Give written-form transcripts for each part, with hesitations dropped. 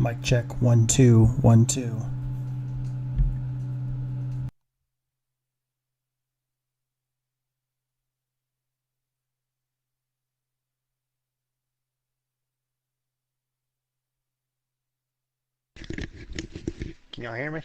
Mic check 1 2 1 2. Can y'all hear me?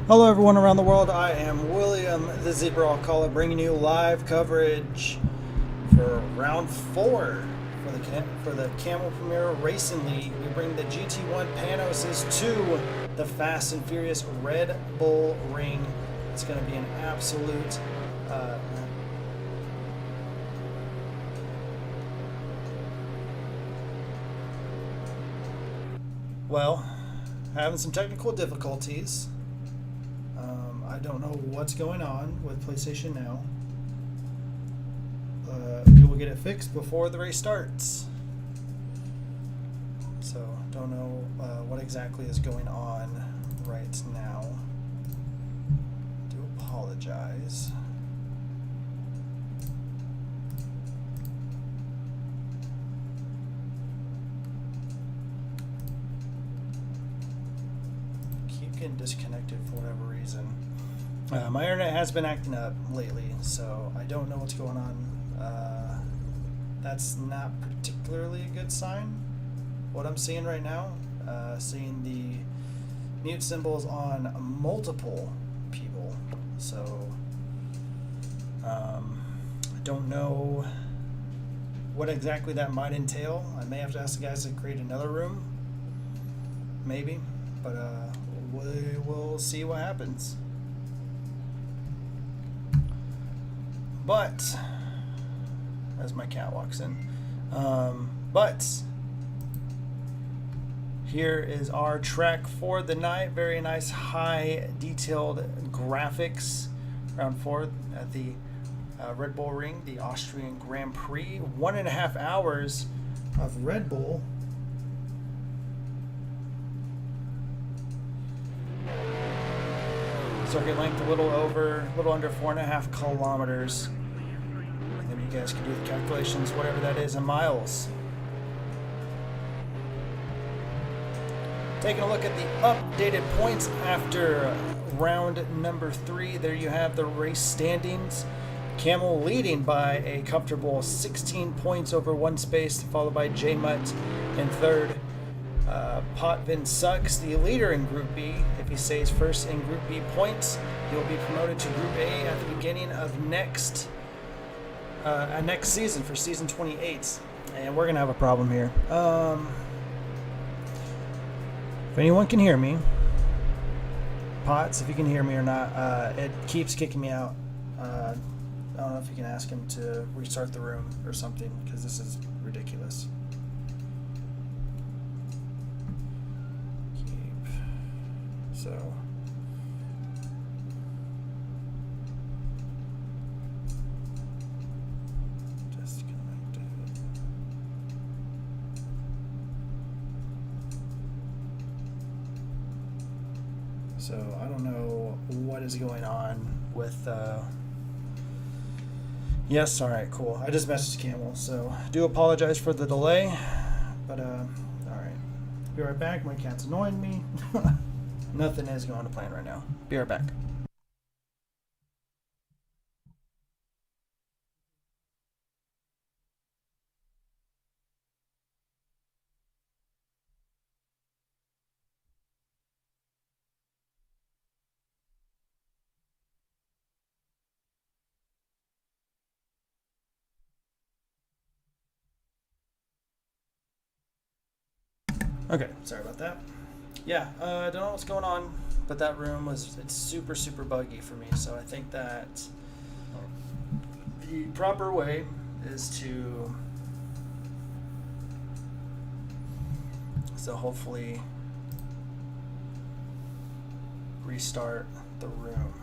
Hello, everyone around the world. I am William, the Zebra I'll call it, bringing you live coverage for round 4 for the Camel Premier Racing League. We bring the GT1 Panoses to the Fast and Furious Red Bull Ring. It's going to be an absolute having some technical difficulties. I don't know what's going on with PlayStation Now. We will get it fixed before the race starts. So, don't know what exactly is going on right now. I do apologize. Keep getting disconnected for whatever reason. My internet has been acting up lately, so I don't know what's going on. That's not particularly a good sign. What I'm seeing right now, seeing the mute symbols on multiple people. So I don't know what exactly that might entail. I may have to ask the guys to create another room, maybe, but we will see what happens. But as my cat walks in, but here is our track for the night. Very nice, high detailed graphics. Round 4 at the Red Bull Ring, the Austrian Grand Prix. 1.5 hours of Red Bull. Circuit length a little under 4.5 kilometers. And then you guys can do the calculations, whatever that is in miles. Taking a look at the updated points after round number 3. There you have the race standings. Camel leading by a comfortable 16 points over one space, followed by J Mutt in third. Potvin Sucks, the leader in Group B. If he stays first in Group B points, he'll be promoted to Group A at the beginning of next season, for season 28. And we're gonna have a problem here. If anyone can hear me, Potts, if you can hear me or not, it keeps kicking me out. I don't know if you can ask him to restart the room or something, because this is ridiculous. So disconnected. So I don't know what is going on with yes, all right, cool. I just messaged Camel, so I do apologize for the delay, but all right. Be right back. My cat's annoying me. Nothing is going to plan right now. Be right back. Okay, sorry about that. Yeah, I don't know what's going on, but that room it's super, super buggy for me. So I think that the proper way is to hopefully restart the room.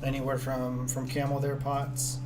Anywhere from Camel there, Pots?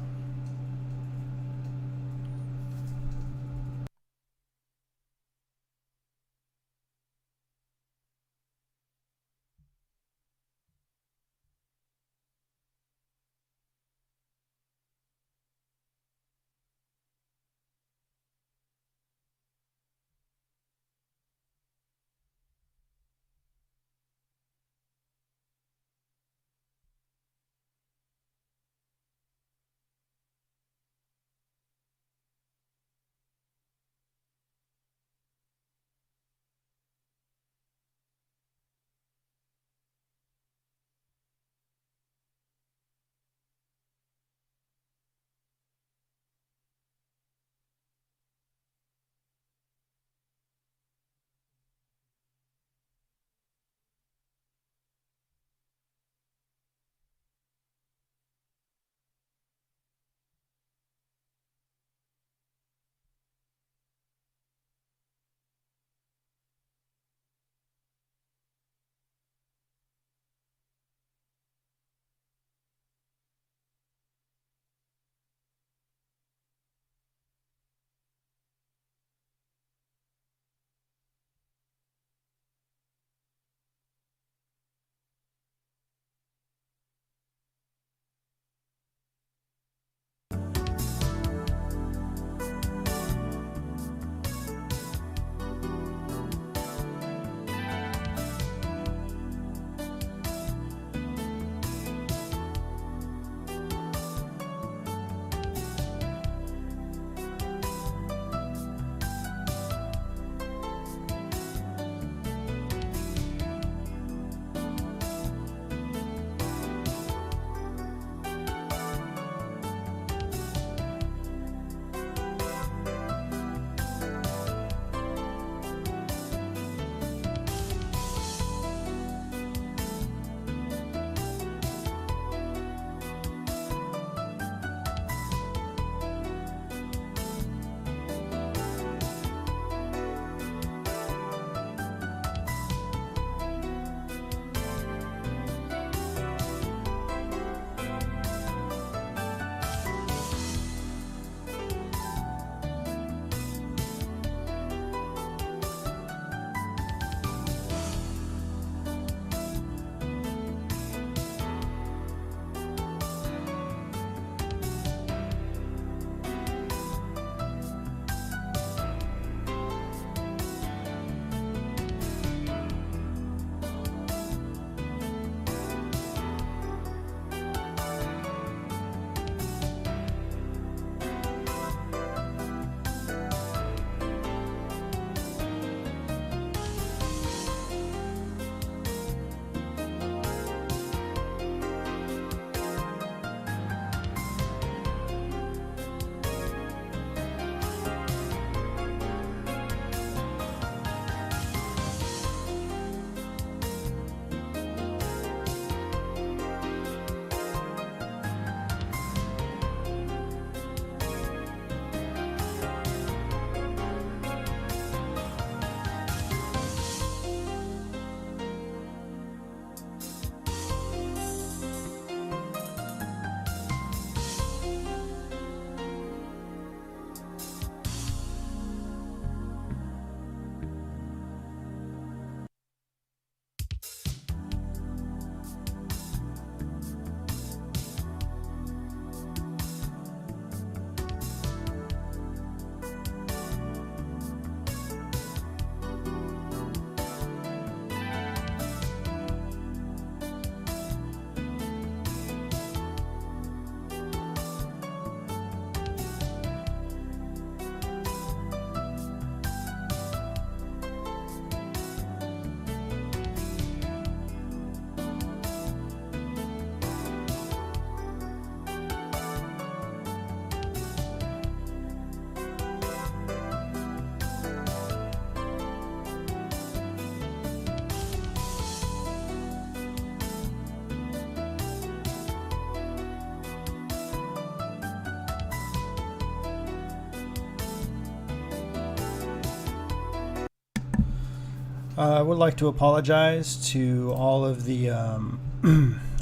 I would like to apologize to all of the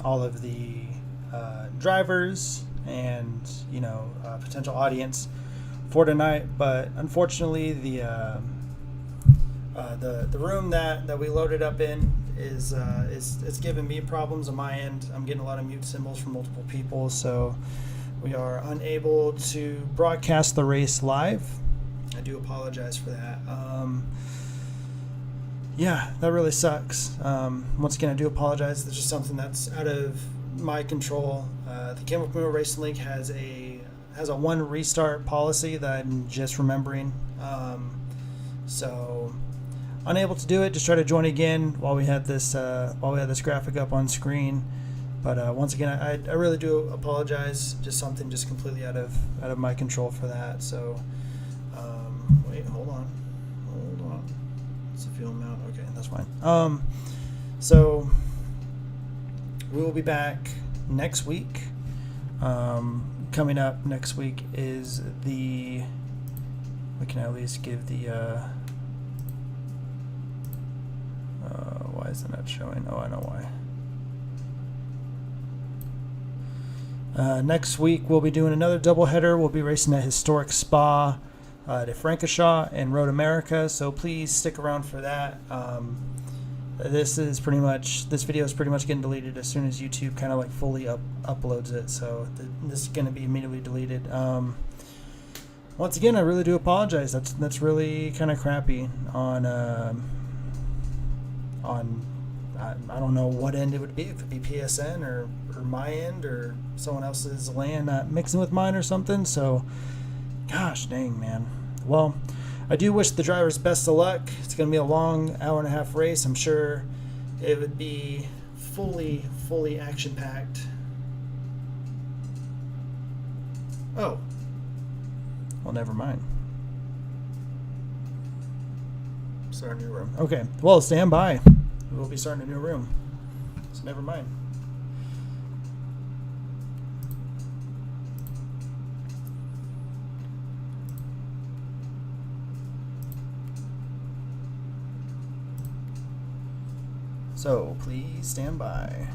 all of the drivers and potential audience for tonight. But unfortunately, the room that we loaded up in is it's giving me problems on my end. I'm getting a lot of mute symbols from multiple people, so we are unable to broadcast the race live. I do apologize for that. Yeah, that really sucks. Once again, I do apologize. It's just something that's out of my control. The Camel Racing League has a one restart policy that I'm just remembering. So unable to do it. Just try to join again while we had this graphic up on screen. But once again, I really do apologize. Just something just completely out of my control for that. So wait, hold on. It's a fuel mount. Okay, that's fine. So we will be back next week. Coming up next week is we can at least give the why is it not showing? Oh, I know why. Next week we'll be doing another doubleheader. We'll be racing at Historic Spa de Franchishaw and Road America, so please stick around for that. This video is pretty much getting deleted as soon as YouTube kind of like fully uploads it, so this is going to be immediately deleted. Once again, I really do apologize. That's really kind of crappy on I don't know what end it would be. It could be PSN or my end or someone else's land mixing with mine or something. So, gosh dang, man. Well, I do wish the drivers best of luck. It's going to be a long hour-and-a-half race. I'm sure it would be fully action-packed. Oh. Well, never mind. Start a new room. Okay. Well, stand by. We'll be starting a new room. So never mind. So please stand by.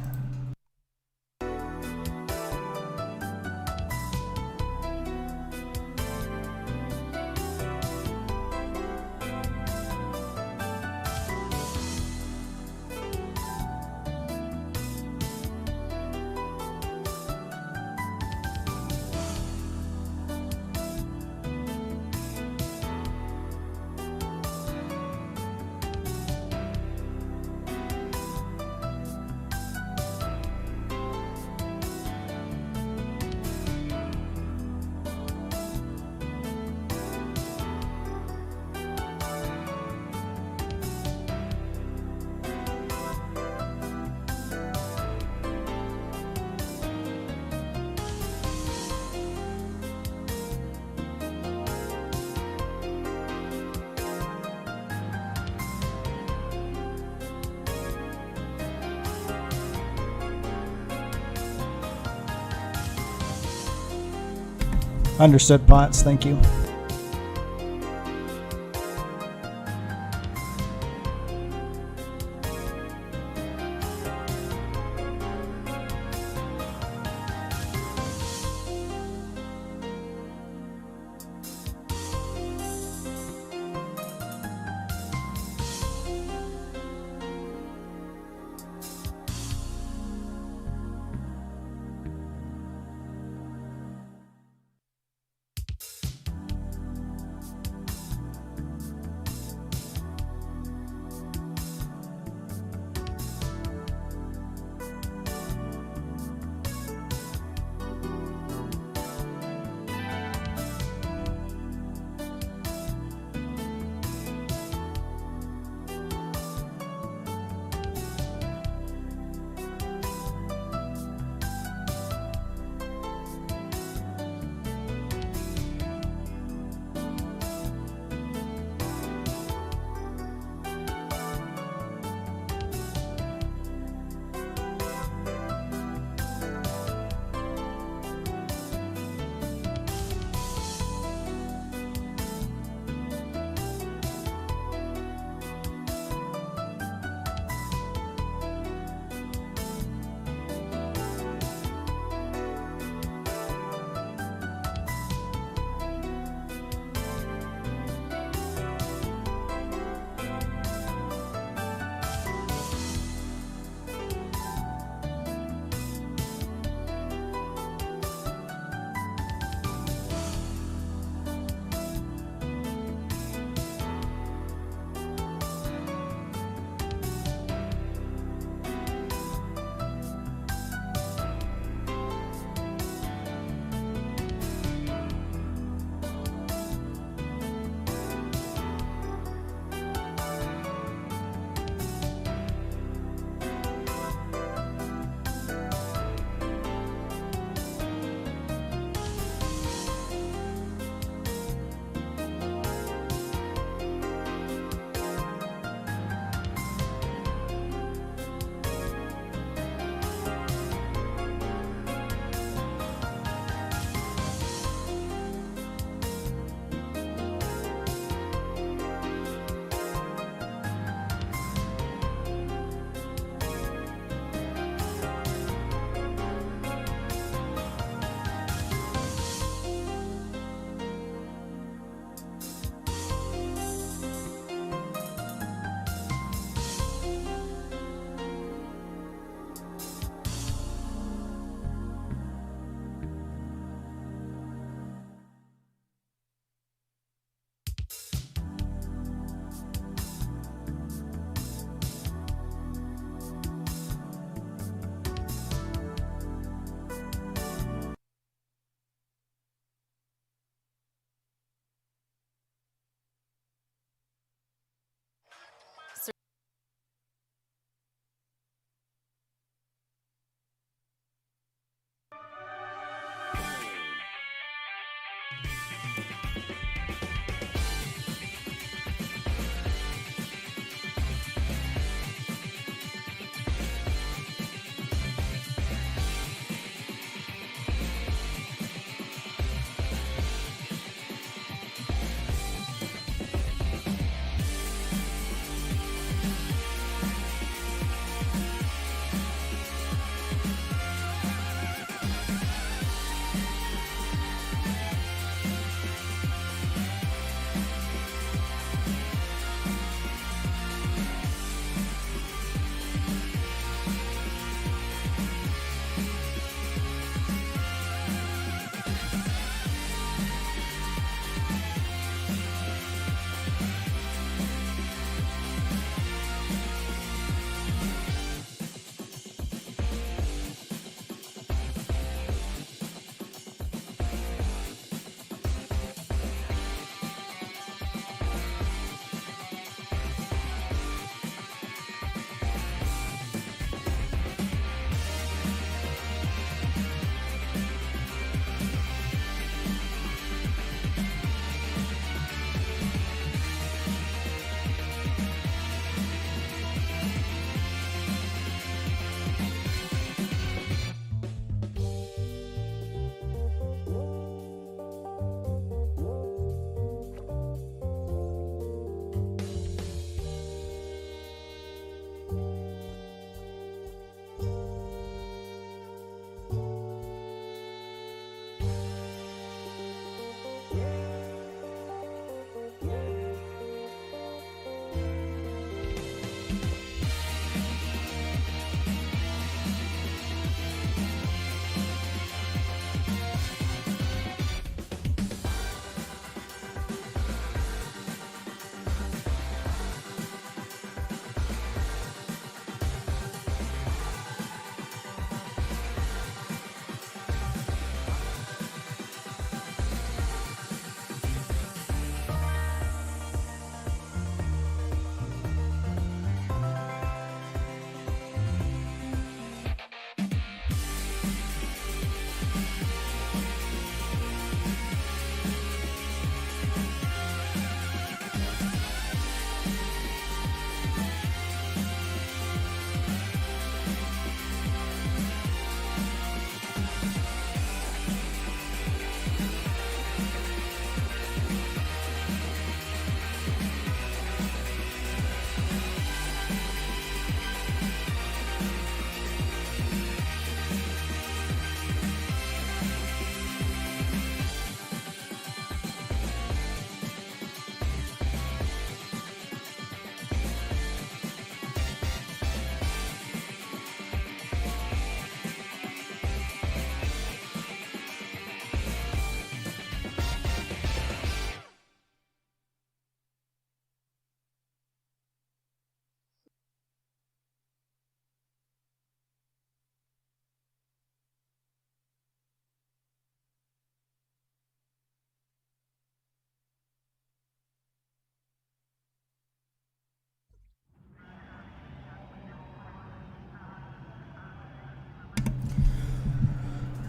Understood, Potts. Thank you.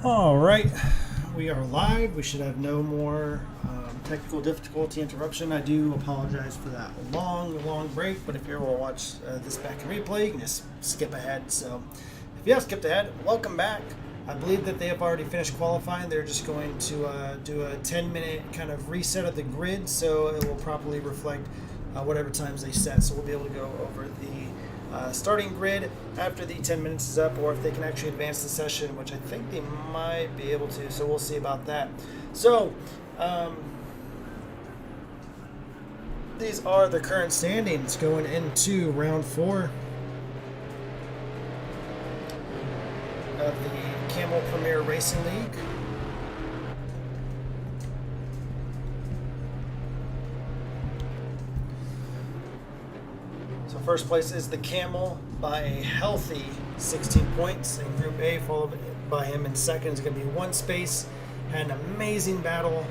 All right, we are live. We should have no more technical difficulty interruption. I do apologize for that long break, but if you're able to watch this back in replay, you can just skip ahead. So if you have skipped ahead, welcome back. I believe that they have already finished qualifying. They're just going to do a 10-minute kind of reset of the grid, so it will properly reflect whatever times they set. So we'll be able to go over the starting grid after the 10 minutes is up, or if they can actually advance the session, which I think they might be able to, so we'll see about that. So these are the current standings going into round 4 of the Camel Premier Racing League. So first place is the Camel by a healthy 16 points in Group A, followed by him in second is going to be one space. Had an amazing battle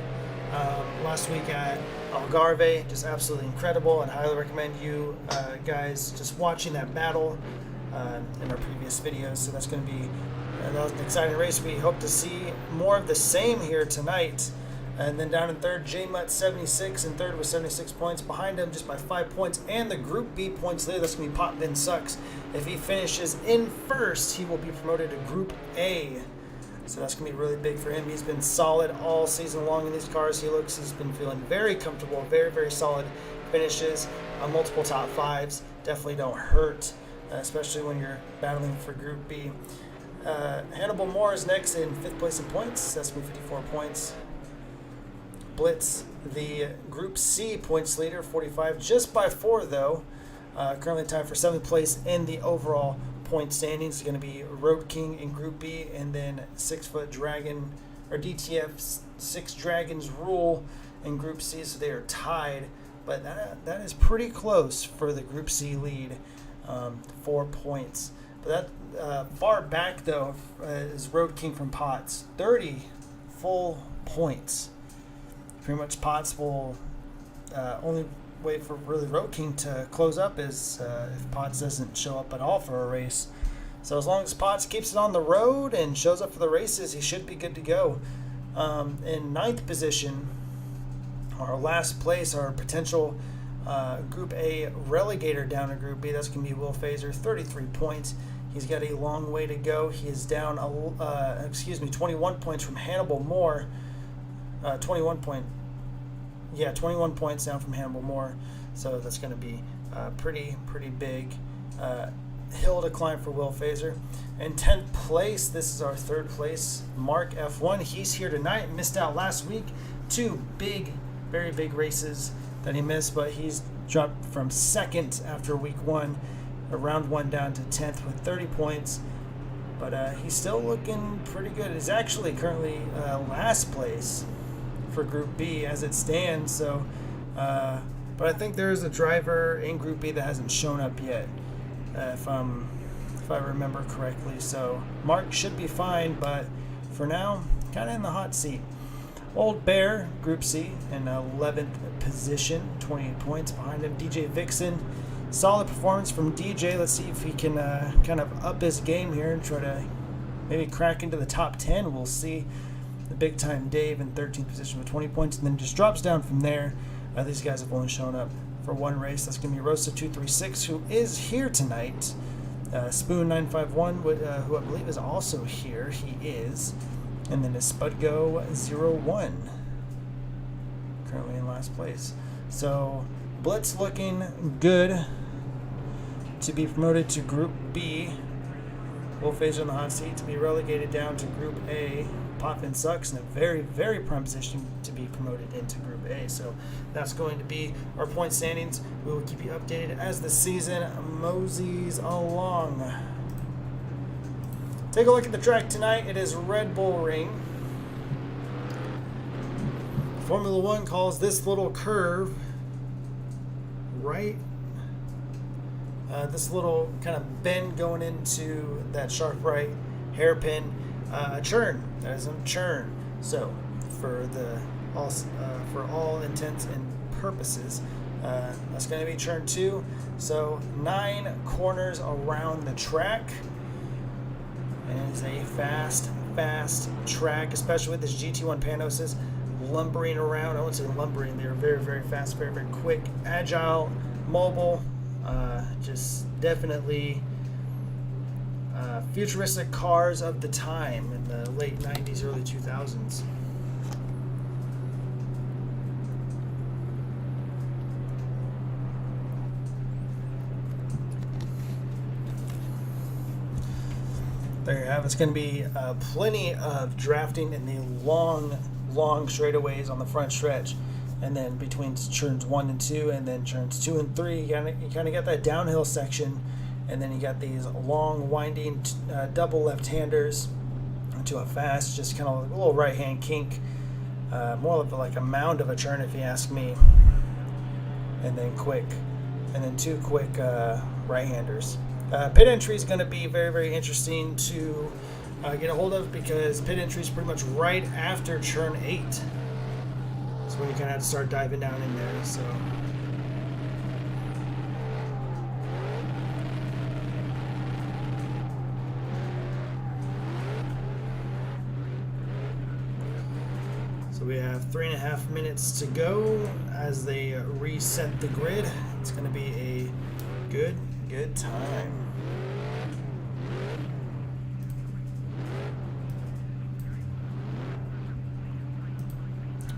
last week at Algarve, just absolutely incredible, and highly recommend you guys just watching that battle in our previous videos. So that's going to be that was an exciting race. We hope to see more of the same here tonight. And then down in third, J Mutt 76 in third with 76 points. Behind him just by 5 points. And the Group B points there, that's going to be Pop Vin Sucks. If he finishes in first, he will be promoted to Group A. So that's going to be really big for him. He's been solid all season long in these cars. He's been feeling very comfortable, very solid finishes on multiple top fives. Definitely don't hurt, especially when you're battling for Group B. Hannibal Moore is next in 5th place in points. That's going to be 54 points. Blitz, the Group C points leader, 45, just by 4 though. Currently tied for 7th place in the overall point standings. It's going to be Road King in Group B, and then 6-Foot Dragon, or DTF 6 Dragons Rule in Group C. So they are tied, but that is pretty close for the Group C lead, 4 points. But that far back though is Road King from Potts, 30 full points. Pretty much Potts will only way for really Road King to close up is if Potts doesn't show up at all for a race. So as long as Potts keeps it on the road and shows up for the races, he should be good to go. In 9th position, our last place, our potential Group A relegator down in Group B, that's going to be Will Fazer, 33 points. He's got a long way to go. He is down 21 points from Hannibal Moore. 21 points down from Hannibal Moore, so that's going to be pretty big hill to climb for Will Fazer. In 10th place, this is our 3rd place, Mark F1. He's here tonight, missed out last week. 2 very big races that he missed, but he's dropped from 2nd after week 1, round 1 down to 10th with 30 points. But he's still looking pretty good. He's actually currently last place for Group B as it stands. So, but I think there is a driver in Group B that hasn't shown up yet, if I remember correctly. So Mark should be fine, but for now, kind of in the hot seat. Old Bear, Group C, in 11th position, 28 points. Behind him, DJ Vixen. Solid performance from DJ. Let's see if he can kind of up his game here and try to maybe crack into the top 10. We'll see. The big time Dave in 13th position with 20 points, and then just drops down from there. These guys have only shown up for one race. That's going to be Rosa 236, who is here tonight. Spoon 951, who I believe is also here. He is. And then is Spudgo 01, currently in last place. So Blitz looking good to be promoted to Group B. Will Fazer on the hot seat to be relegated down to Group A. Poppin Sucks in a very prime position to be promoted into Group A. So that's going to be our point standings. We will keep you updated as the season moseys along. Take a look at the track tonight. It is Red Bull Ring. Formula One calls this little curve right. This little kind of bend going into that sharp right hairpin churn. That is a churn. So for all intents and purposes, that's going to be churn 2. So 9 corners around the track. And it is a fast fast track, especially with this GT1 Panos lumbering around. I wouldn't say lumbering, they're very, very fast, very, very quick, agile, mobile, just definitely futuristic cars of the time in the late 90s, early 2000s. There you have it. It's going to be plenty of drafting in the long straightaways on the front stretch, and then between turns 1 and 2, and then turns 2 and 3, you kind of get that downhill section, and then you got these long winding double left-handers into a fast, just kind of a little right-hand kink, more of like a mound of a turn if you ask me, and then quick, and then 2 quick right-handers. Pit entry is going to be very, very interesting to get a hold of, because pit entry is pretty much right after turn 8. So when you kind of have to start diving down in there. So we have 3.5 minutes to go as they reset the grid. It's going to be a good time.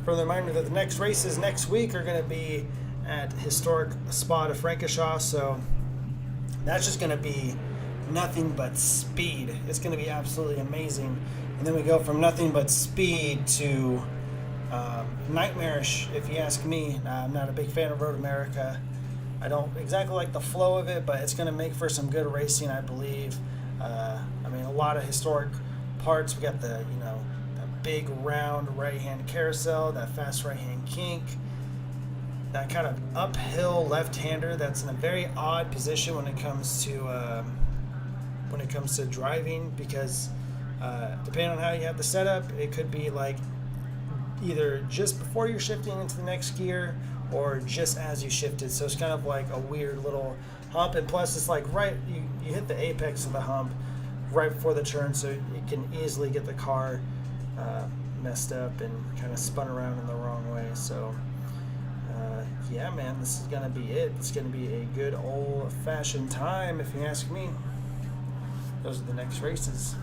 Further reminder that the next races next week are going to be at historic spot of Frankishaw, so that's just going to be nothing but speed. It's going to be absolutely amazing. And then we go from nothing but speed to nightmarish, if you ask me. I'm not a big fan of Road America. I don't exactly like the flow of it, but it's going to make for some good racing, I believe. I mean, a lot of historic parts. We got the, that big round right-hand carousel, that fast right-hand kink, that kind of uphill left-hander that's in a very odd position when it comes to driving, because depending on how you have the setup, it could be like either just before you're shifting into the next gear or just as you shifted. So it's kind of like a weird little hump, and plus it's like you hit the apex of the hump right before the turn, so you can easily get the car messed up and kind of spun around in the wrong way. So yeah, man, this is gonna be it. It's gonna be a good old-fashioned time, if you ask me. Those are the next races.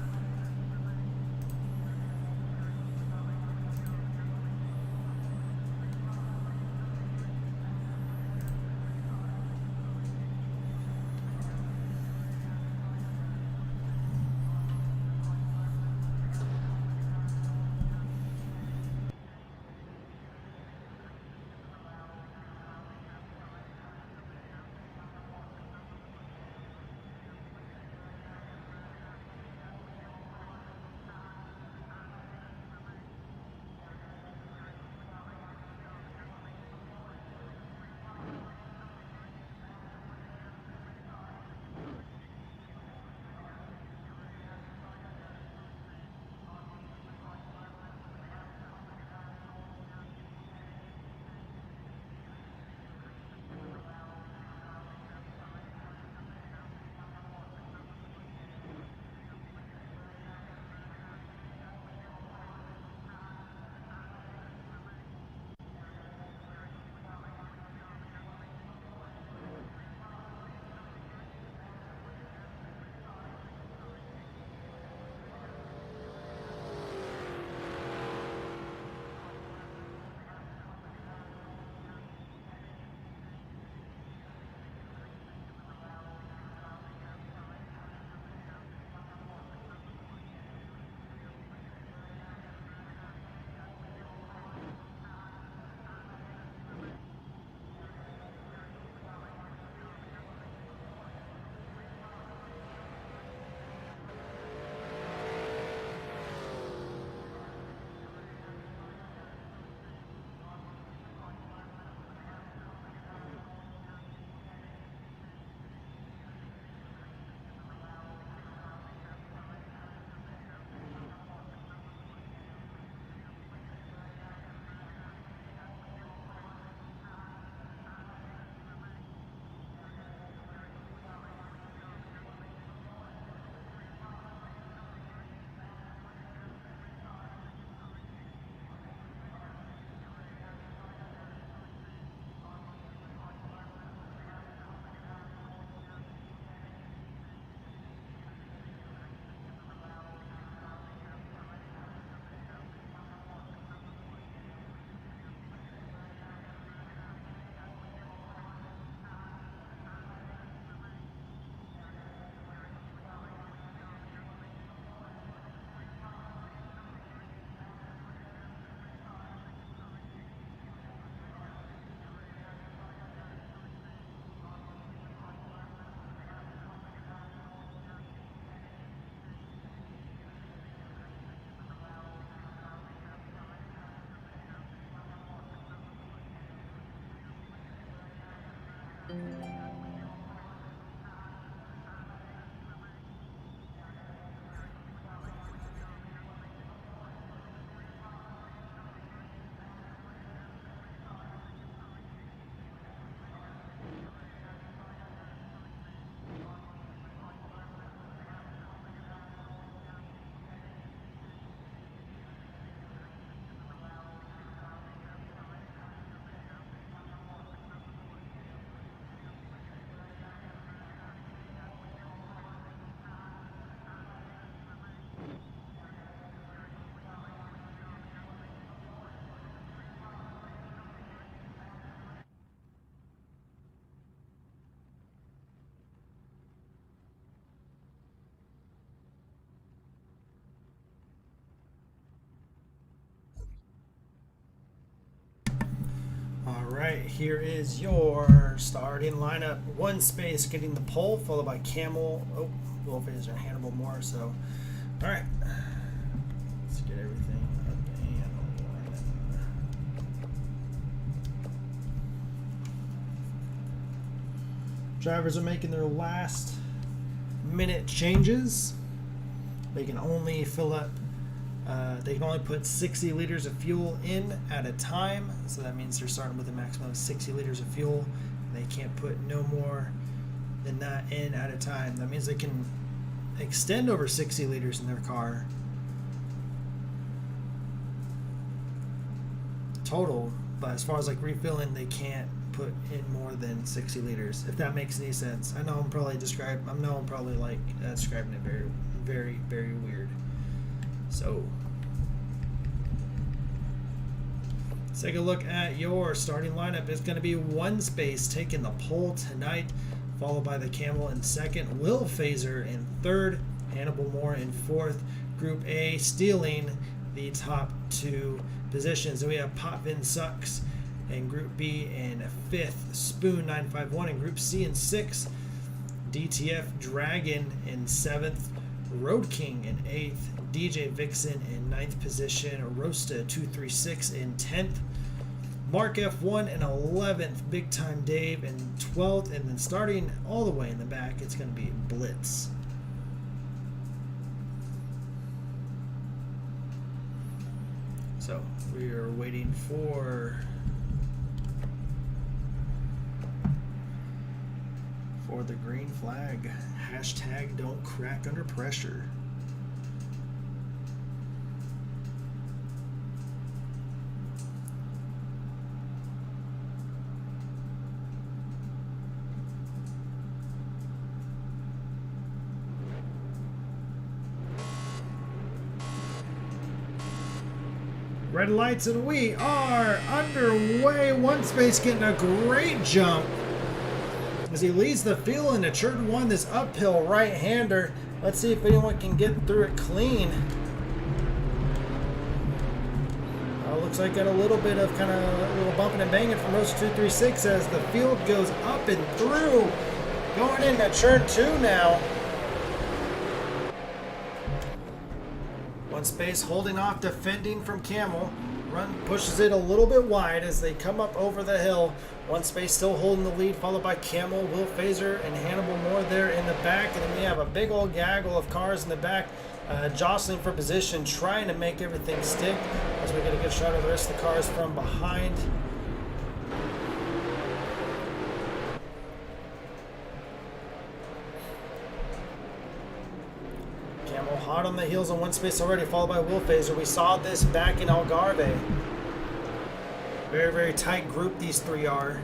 Alright, here is your starting lineup. One space getting the pole, followed by Camel. Oh, Wolfhazer and Hannibal Moore. So, alright. Let's get everything up and running. Drivers are making their last minute changes. They can only fill up they can only put 60 liters of fuel in at a time, so that means they're starting with a maximum of 60 liters of fuel. They can't put no more than that in at a time. That means they can extend over 60 liters in their car total, but as far as like refilling, they can't put in more than 60 liters, if that makes any sense. I know I'm probably describing it very, very, very weird. So let's take a look at your starting lineup. It's going to be one space taking the pole tonight, followed by the Camel in second, Wolfhazer in third, Hannibal Moore in fourth. Group A stealing the top two positions. And we have Potvin Sucks in Group B in fifth, Spoon 951 in Group C in sixth, DTF Dragon in seventh, Road King in eighth, DJ Vixen in ninth position, Rosta 236 in 10th, Mark F1 in 11th, Big Time Dave in 12th, and then starting all the way in the back, it's going to be Blitz. So we are waiting for the green flag. Hashtag don't crack under pressure. Red lights, and we are underway. One space getting a great jump as he leads the field into turn one, this uphill right-hander. Let's see if anyone can get through it clean. Looks like got a little bit of kind of a little bumping and banging from Roast 236 as the field goes up and through. Going into turn two now. One space holding off, defending from Camel. Pushes it a little bit wide as they come up over the hill. One space still holding the lead, followed by Camel, Wolfhazer, and Hannibal Moore there in the back. And then we have a big old gaggle of cars in the back jostling for position, trying to make everything stick as we get a good shot of the rest of the cars from behind. Camel hot on the heels on one space already, followed by Wolfhazer. We saw this back in Algarve. Very, very tight group these three are.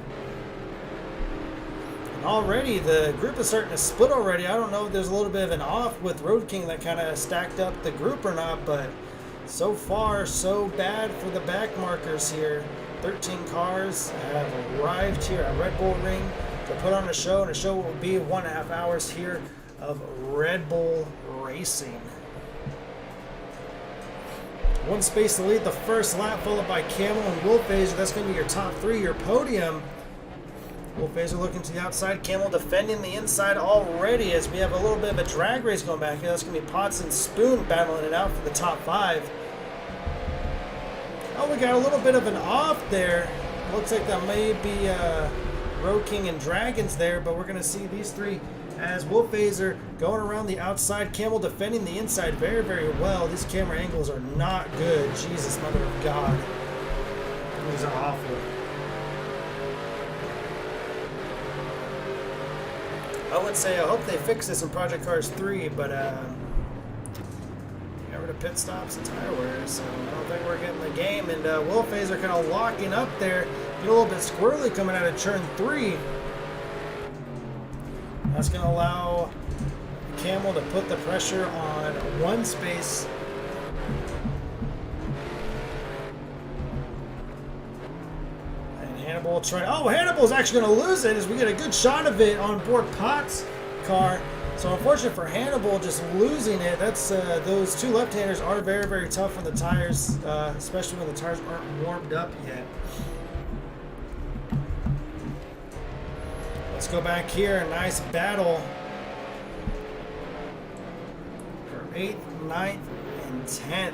And already the group is starting to split already. I don't know if there's a little bit of an off with Road King that kind of stacked up the group or not, but so far so bad for the back markers here. 13 cars have arrived here at Red Bull Ring to put on a show, and a show will be 1.5 hours here of Red Bull racing. One space to lead the first lap, followed by Camel and Wolfhazer. That's going to be your top three, your podium. Wolfhazer looking to the outside, Camel defending the inside already as we have a little bit of a drag race going back here. That's going to be Potts and Spoon battling it out for the top five. Oh, we got a little bit of an off there. Looks like that may be Road King and Dragons there, but we're going to see these three as Wolf Phaser going around the outside, Camel defending the inside very, very well. These camera angles are not good. Jesus, mother of God. These are awful. I would say I hope they fix this in Project Cars 3, but got rid of pit stops and tire wear, so I don't think we're getting the game. And Wolf Phaser kind of locking up there. Get a little bit squirrely coming out of turn 3. That's going to allow Camel to put the pressure on one space. And Hannibal will try. Oh, Hannibal's actually going to lose it as we get a good shot of it on board Potts' car. So unfortunate for Hannibal just losing it. That's those two left-handers are very, very tough on the tires, especially when the tires aren't warmed up yet. Let's go back here. A nice battle for 8th, 9th, and 10th.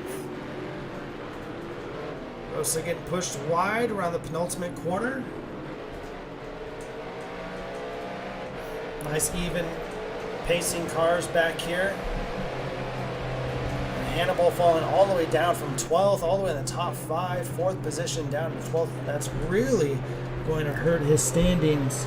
Rosa getting pushed wide around the penultimate corner. Nice even pacing cars back here. And Hannibal falling all the way down from 12th all the way in the top 5, 4th position down to 12th. That's really going to hurt his standings.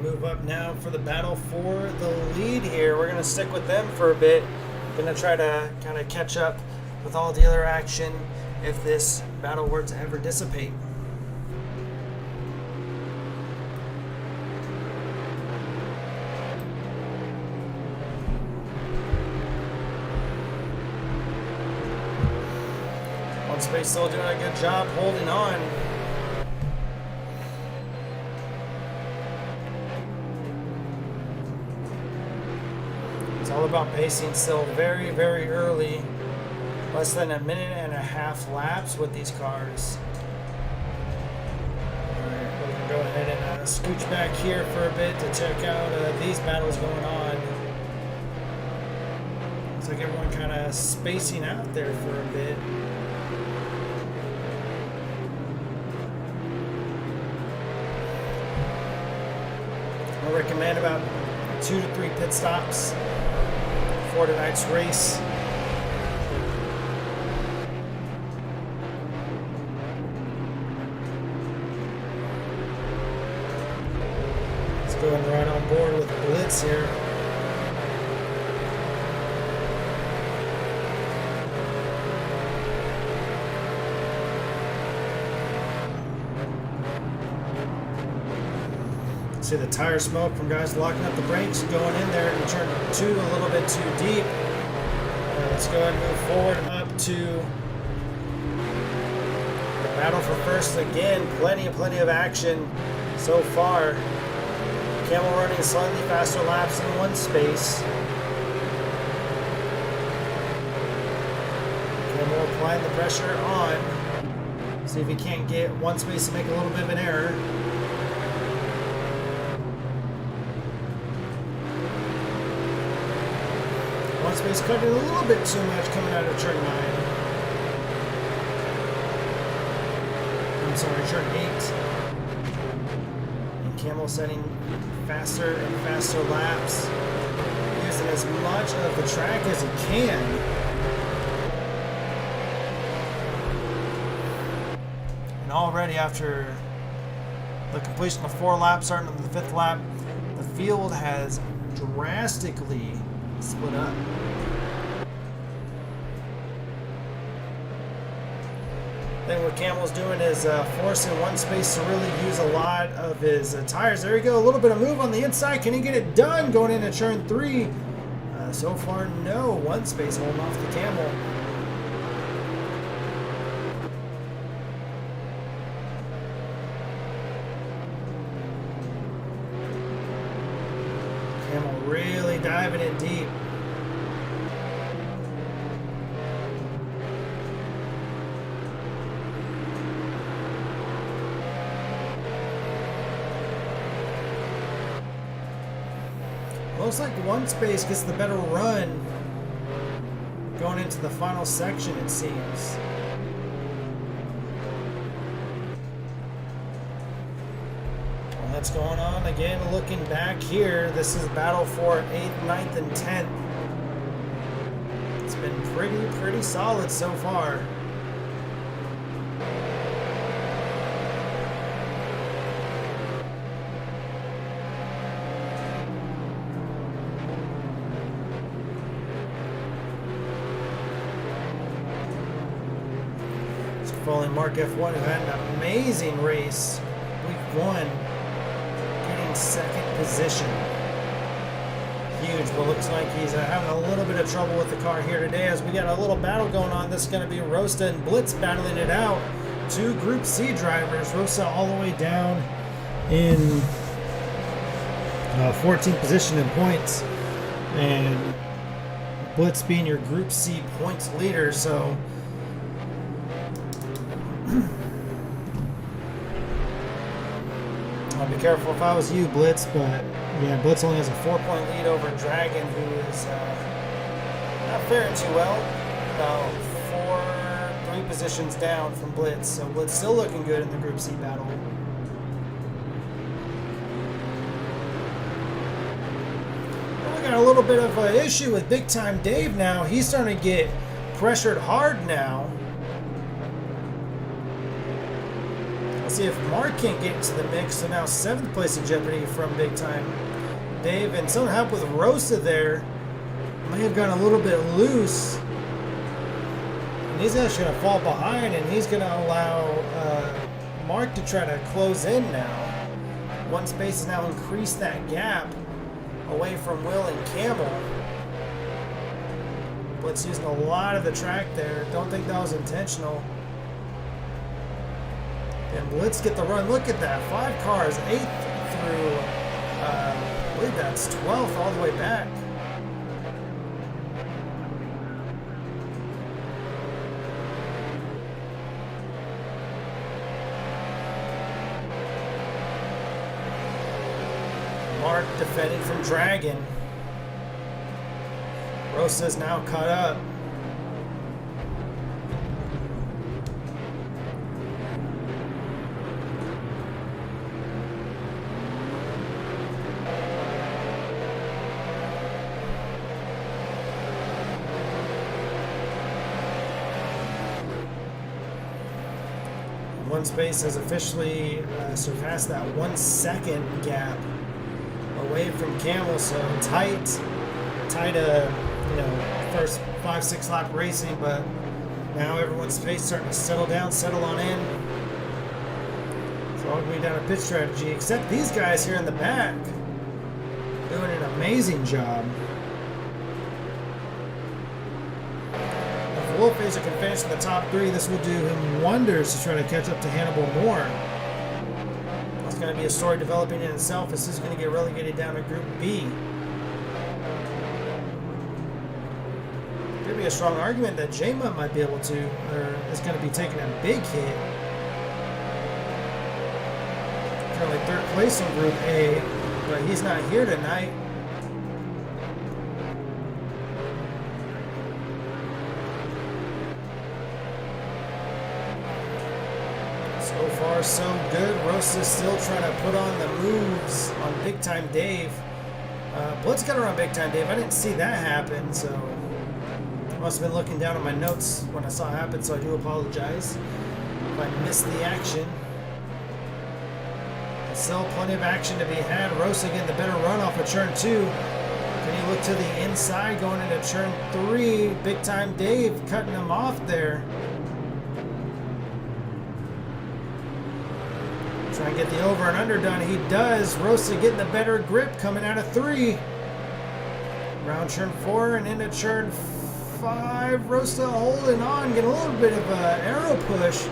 Move up now for the battle for the lead here. We're going to stick with them for a bit. Going to try to kind of catch up with all the other action if this battle were to ever dissipate. One space still doing a good job holding on. All about pacing still very, very early. Less than a minute and a half laps with these cars. Alright, we're going to go ahead and scooch back here for a bit to check out these battles going on. Looks like everyone kind of spacing out there for a bit. I recommend about 2 to 3 pit stops for tonight's race. Let's go and ride on board with the blitz here. See the tire smoke from guys locking up the brakes, going in there and turn 2 a little bit too deep. Let's go ahead and move forward up to the battle for first again. Plenty of action so far. Camel running slightly faster laps in one space. Camel applying the pressure on. See if he can't get one space to make a little bit of an error. One space covered a little bit too much coming out of turn 9. I'm sorry, turn 8. And Camel setting faster and faster laps. Using as much of the track as he can. And already after the completion of 4 laps, starting on the 5th lap, the field has drastically split up. Then what Camel's doing is forcing one space to really use a lot of his tires. There you go, a little bit of move on the inside. Can he get it done going into turn 3? So far, no. One space holding off the Camel. Camel really diving in deep. looks like one space gets the better run going into the final section, it seems. Well, that's going on again. Looking back here, this is battle for 8th, 9th, and 10th. It's been pretty solid so far. Following Mark F1, who had an amazing race week 1, getting 2nd position. Huge, but looks like he's having a little bit of trouble with the car here today as we got a little battle going on. This is going to be Rosta and Blitz battling it out. 2 Group C drivers. Rosta all the way down in 14th position in points, and Blitz being your Group C points leader. So I'd be careful if I was you, Blitz, but yeah, Blitz only has a 4-point lead over Dragon, who is not faring too well. About 3 positions down from Blitz, so Blitz still looking good in the Group C battle. Well, we got a little bit of an issue with Big Time Dave now. He's starting to get pressured hard now. See if Mark can't get into the mix, so now 7th place in jeopardy from Big Time Dave, and some help with Rosa there. May have gone a little bit loose, and he's actually going to fall behind, and he's going to allow Mark to try to close in now. 1 space has now increased that gap away from Will and Camel. Blitz using a lot of the track there. Don't think that was intentional. And Blitz get the run. Look at that. 5 cars, 8th through, I believe that's 12th all the way back. Mark defending from Dragon. Rosa's now caught up. One space has officially surpassed that 1 second gap away from Camel, so tight, first 5-6 lap racing, but now everyone's pace starting to settle down, settle on in. So all the way down to pit strategy, except these guys here in the back doing an amazing job. Wolf Phaser can finish in the top 3. This will do him wonders to try to catch up to Hannibal Moore. It's going to be a story developing in itself. This is going to get relegated down to Group B. Could be a strong argument that J-Mutt might be able to, or is going to be taking a big hit. Currently 3rd place in Group A, but he's not here tonight. So far, so good. Rosa's still trying to put on the moves on Big Time Dave. Blitz got around Big Time Dave. I didn't see that happen, so I must have been looking down at my notes when I saw it happen, so I do apologize if I missed the action. There's still plenty of action to be had. Rosa getting the better run off of turn 2. Can he look to the inside going into turn 3? Big Time Dave cutting him off there. Try and get the over and under done. He does. Rosa getting the better grip coming out of 3. Around turn 4 and into turn 5. Rosa holding on, getting a little bit of an arrow push.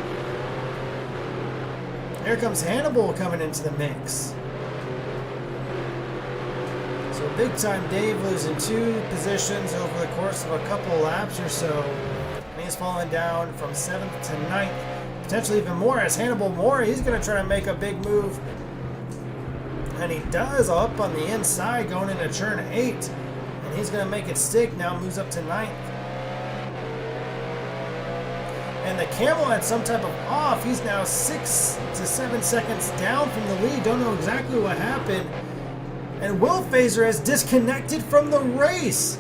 Here comes Hannibal coming into the mix. So Big Time Dave losing 2 positions over the course of a couple laps or so. And he's falling down from 7th to 9th. Potentially even more as Hannibal Moore, he's going to try to make a big move And he does up on the inside going into turn 8. And he's going to make it stick. Now moves up to 9th. And the Camel had some type of off. He's now 6 to 7 seconds down from the lead. Don't know exactly what happened. And Will Phaser has disconnected from the race.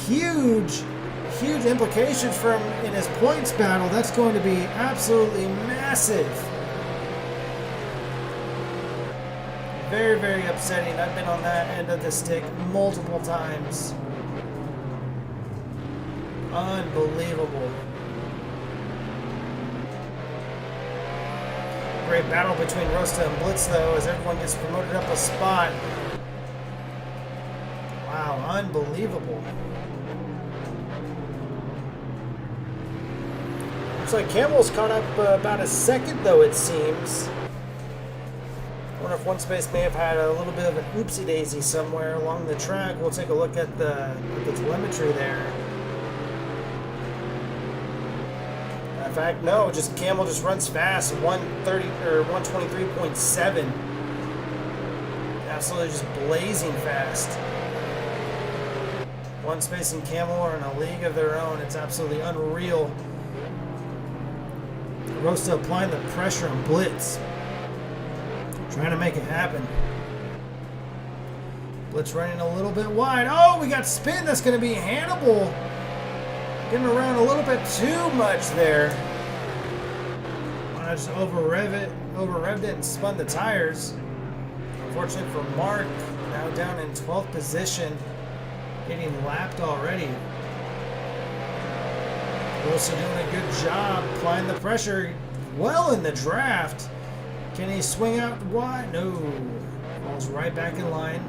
Huge implications for him in his points battle. That's going to be absolutely massive. Very, very upsetting. I've been on that end of the stick multiple times. Unbelievable. Great battle between Rosta and Blitz, though, as everyone gets promoted up a spot. Wow, unbelievable. Looks like Camel's caught up about a second, though, it seems. I wonder if One Space may have had a little bit of an oopsie-daisy somewhere along the track. We'll take a look at the telemetry there. In fact, no, just Camel just runs fast, 130 or 123.7. Absolutely just blazing fast. One Space and Camel are in a league of their own. It's absolutely unreal. Rosta applying the pressure on Blitz. Trying to make it happen. Blitz running a little bit wide. Oh, we got spin. That's going to be Hannibal. Getting around a little bit too much there. I just over-revved it and spun the tires. Unfortunately for Mark, now down in 12th position, getting lapped already. Wilson doing a good job applying the pressure well in the draft. Can he swing out wide? No. Falls right back in line.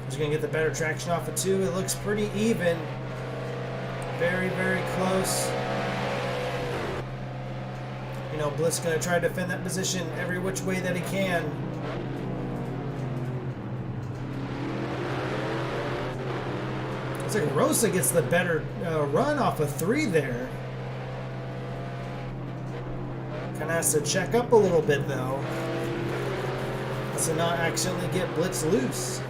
He's going to get the better traction off of 2. It looks pretty even. Very, very close. You know, Blitz going to try to defend that position every which way that he can. Looks like Rosa gets the better run off of 3 there. Kind of has to check up a little bit, though, to not accidentally get Blitz loose.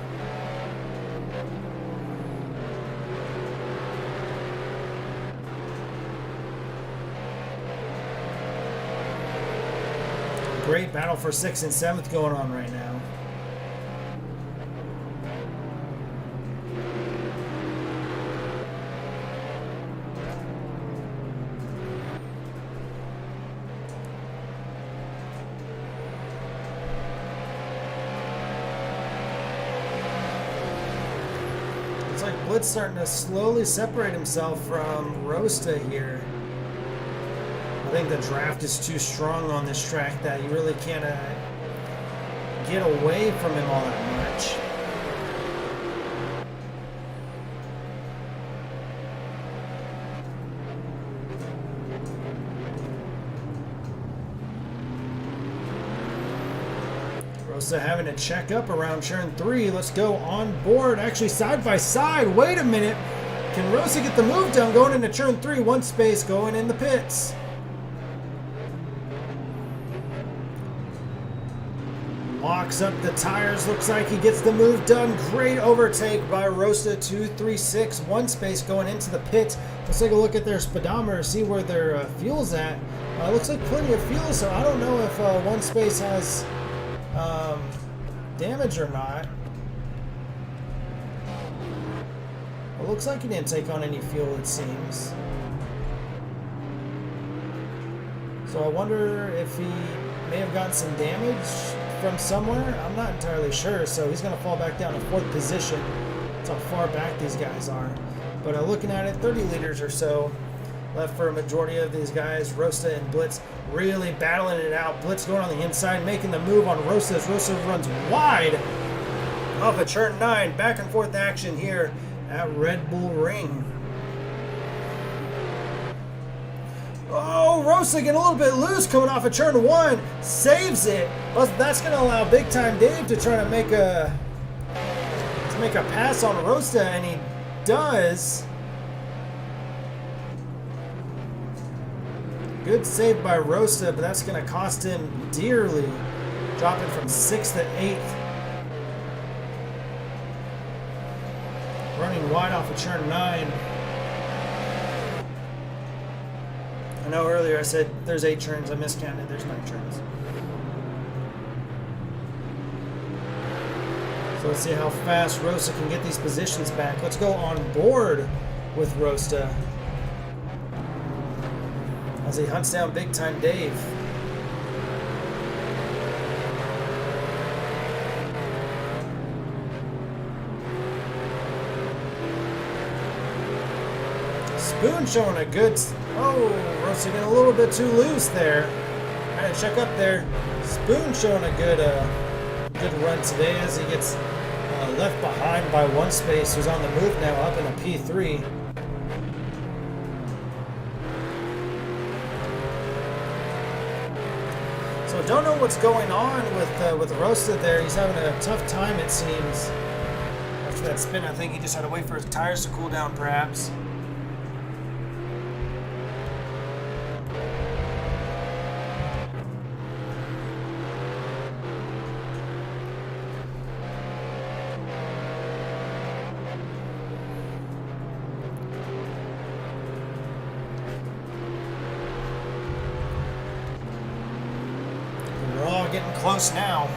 Great battle for 6th and 7th going on right now. Looks like Blitz starting to slowly separate himself from Rosta here. I think the draft is too strong on this track that you really can't get away from him all that much. Rosa having to check up around turn 3. Let's go on board, actually side by side. Wait a minute. Can Rosa get the move done going into turn 3? One Space going in the pits. Locks up the tires. Looks like he gets the move done. Great overtake by Rosta. 236. One Space going into the pits. Let's take a look at their speedometer, see where their fuel's at. Looks like plenty of fuel, so I don't know if One Space has damage or not. It looks like he didn't take on any fuel, it seems. So I wonder if he may have gotten some damage from somewhere. I'm not entirely sure, so he's going to fall back down to 4th position. That's how far back these guys are. But looking at it, 30 liters or so left for a majority of these guys. Rosta and Blitz really battling it out. Blitz going on the inside, making the move on Rosta as Rosta runs wide off of turn 9. Back and forth action here at Red Bull Ring. Oh, Rosa getting a little bit loose coming off of turn 1. Saves it. But that's going to allow Big Time Dave to try to make a pass on Rosa, and he does. Good save by Rosa, but that's going to cost him dearly. Dropping from 6th to 8th. Running wide off of turn 9. I know earlier I said there's 8 turns. I miscounted. There's 9 turns. So let's see how fast Rosa can get these positions back. Let's go on board with Rosa as he hunts down Big Time Dave. Spoon showing a good... Oh, Rosa getting a little bit too loose there. Had to check up there. Spoon showing a good run today as he gets left behind by 1 space, who's on the move now up in a P3. So don't know what's going on with Rosa there. He's having a tough time, it seems. After that spin, I think he just had to wait for his tires to cool down, perhaps. Getting close now.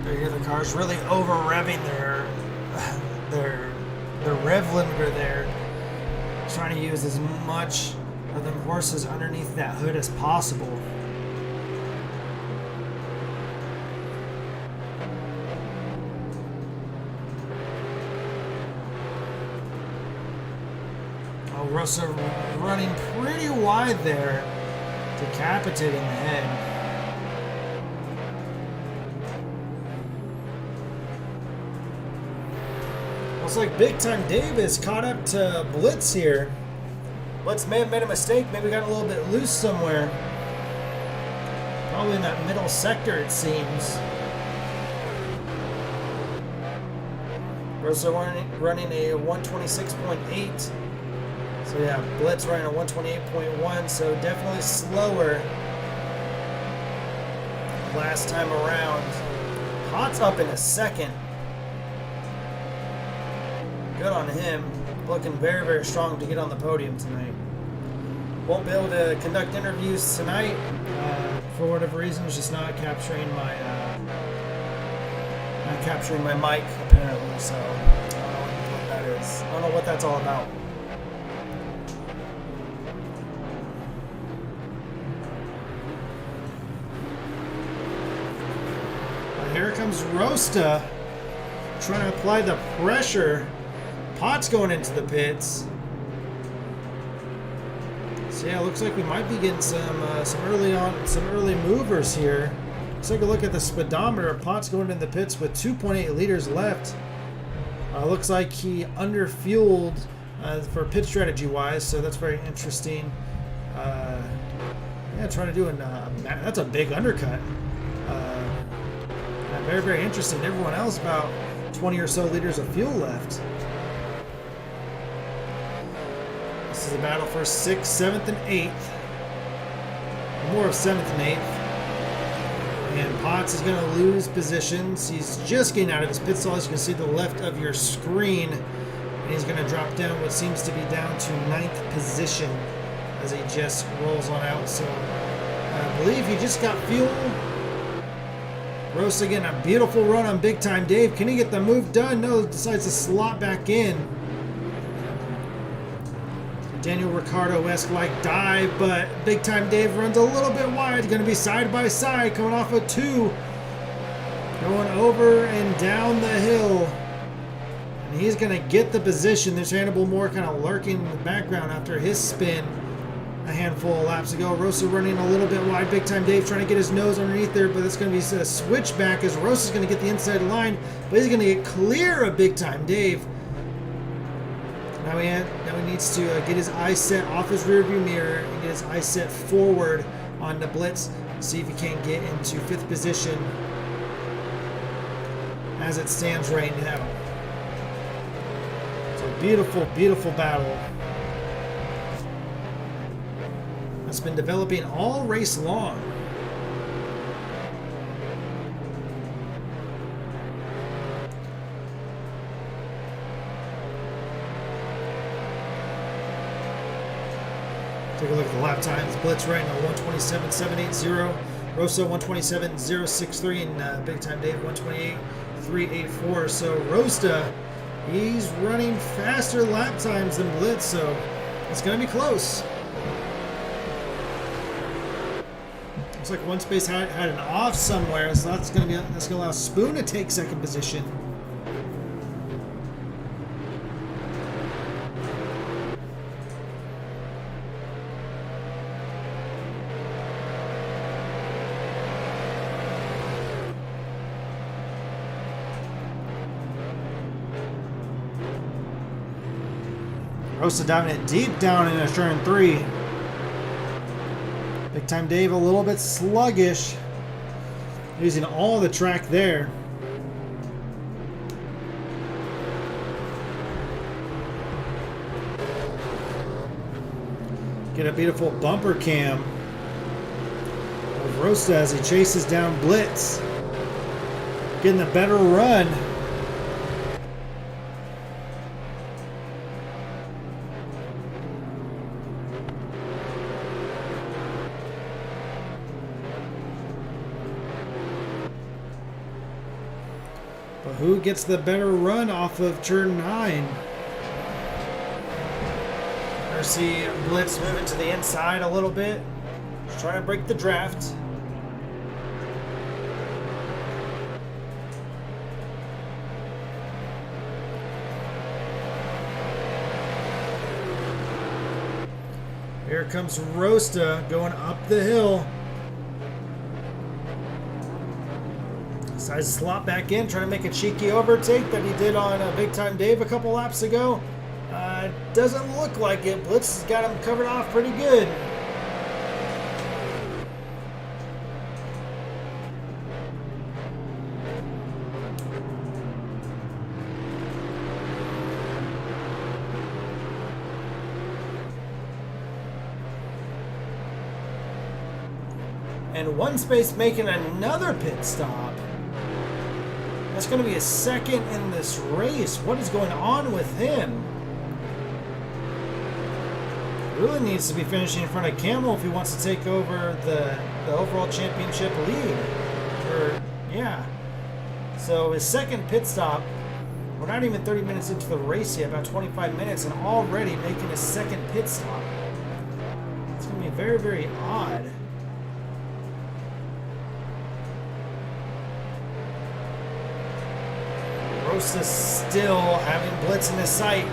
There you go, the car's really over revving their rev limiter there. Trying to use as much of them horses underneath that hood as possible. Rosa running pretty wide there, decapitating the head. Looks like Big Time Dave is caught up to Blitz here. Blitz may have made a mistake, maybe got a little bit loose somewhere. Probably in that middle sector, it seems. Rosa running a 126.8. So yeah, Blitz running a 128.1, so definitely slower last time around. Pot's up in a second. Good on him. Looking very, very strong to get on the podium tonight. Won't be able to conduct interviews tonight. For whatever reason, it's just not capturing my mic apparently. So I don't know what that is. I don't know what that's all about. Here comes Rosta trying to apply the pressure. Pot's going into the pits. So yeah, looks like we might be getting some early movers here. Let's take a look at the speedometer. Pot's going into the pits with 2.8 liters left. Looks like he underfueled for pit strategy wise, so that's very interesting. Yeah, trying to do that's a big undercut. Very, very interesting. Everyone else about 20 or so liters of fuel left. This is a battle for 6th, 7th, and 8th. More of 7th and 8th. And Potts is going to lose positions. He's just getting out of his pit stall. As you can see to the left of your screen. And he's going to drop down what seems to be down to 9th position as he just rolls on out. So I believe he just got fuel. Rosa again, a beautiful run on Big Time Dave. Can he get the move done? No, decides to slot back in. Daniel Ricciardo-esque like dive, but Big Time Dave runs a little bit wide. Going to be side by side, coming off of 2. Going over and down the hill. And he's going to get the position. There's Hannibal Moore kind of lurking in the background after his spin a handful of laps ago. Rosa running a little bit wide. Big Time Dave trying to get his nose underneath there, but it's going to be a switchback as Rosa's going to get the inside line, but he's going to get clear of Big Time Dave. Now he needs to get his eyes set off his rearview mirror and get his eyes set forward on the Blitz. See if he can't get into 5th position as it stands right now. So beautiful, beautiful battle. It's been developing all race long. Take a look at the lap times. Blitz right now 127.780. Rosa 127.063. And Big Time Dave 128.384. So Rosta, he's running faster lap times than Blitz. So it's going to be close. Looks like one space had an off somewhere. So that's going to allow Spoon to take 2nd position. Rosa diving it deep down in a turn 3. Big Time Dave a little bit sluggish. Using all the track there. Get a beautiful bumper cam of Rosa as he chases down Blitz. Getting a better run. But who gets the better run off of turn 9? I see Blitz moving to the inside a little bit. Just trying to break the draft. Here comes Rosta going up the hill. Decides to slot back in, trying to make a cheeky overtake that he did on Big Time Dave a couple laps ago. Doesn't look like it. Blitz has got him covered off pretty good. And one space making another pit stop. That's going to be a 2nd in this race. What is going on with him? Really needs to be finishing in front of Camel if he wants to take over the overall championship lead. Yeah. So his 2nd pit stop. We're not even 30 minutes into the race yet, about 25 minutes, and already making his 2nd pit stop. It's going to be very, very odd. Rosa's still having Blitz in his sight.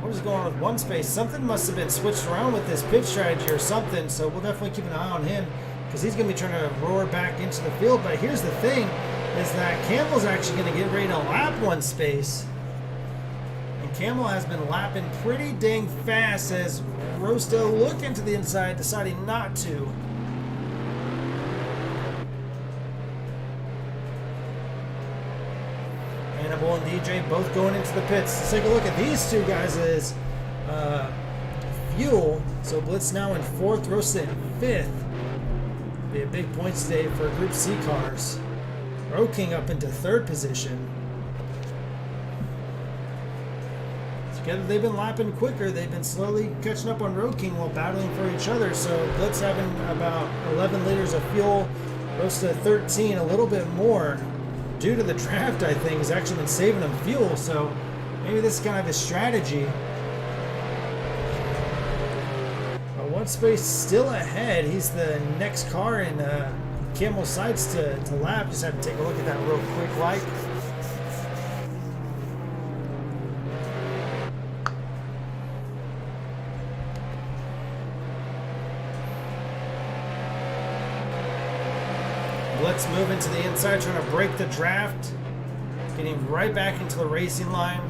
What is going on with one space? Something must have been switched around with this pit strategy or something, so we'll definitely keep an eye on him because he's going to be trying to roar back into the field. But here's the thing, is that Camel's actually going to get ready to lap one space. And Camel has been lapping pretty dang fast as Rosta looked into the inside, deciding not to. Hannibal and DJ both going into the pits. Let's take a look at these two guys' fuel. So Blitz now in 4th, Rosa in 5th. Be a big points day for Group C cars. Road King up into 3rd position. Together they've been lapping quicker. They've been slowly catching up on Road King while battling for each other. So Blitz having about 11 liters of fuel. Rosa 13, a little bit more. Due to the draft, I think, has actually been saving them fuel, so maybe this is kind of his strategy. But one space still ahead. He's the next car in Camel's sights to lap. Just had to take a look at that real quick like. Blitz moving to the inside, trying to break the draft. Getting right back into the racing line.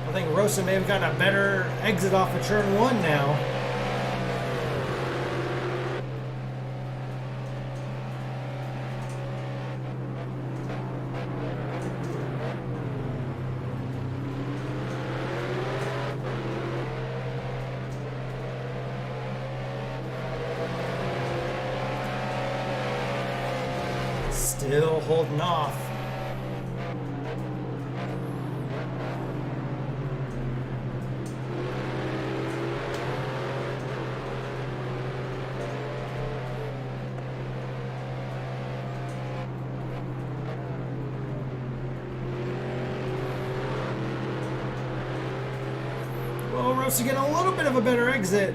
I think Rosa may have gotten a better exit off of turn 1 now. Still holding off. Well, Rosa getting a little bit of a better exit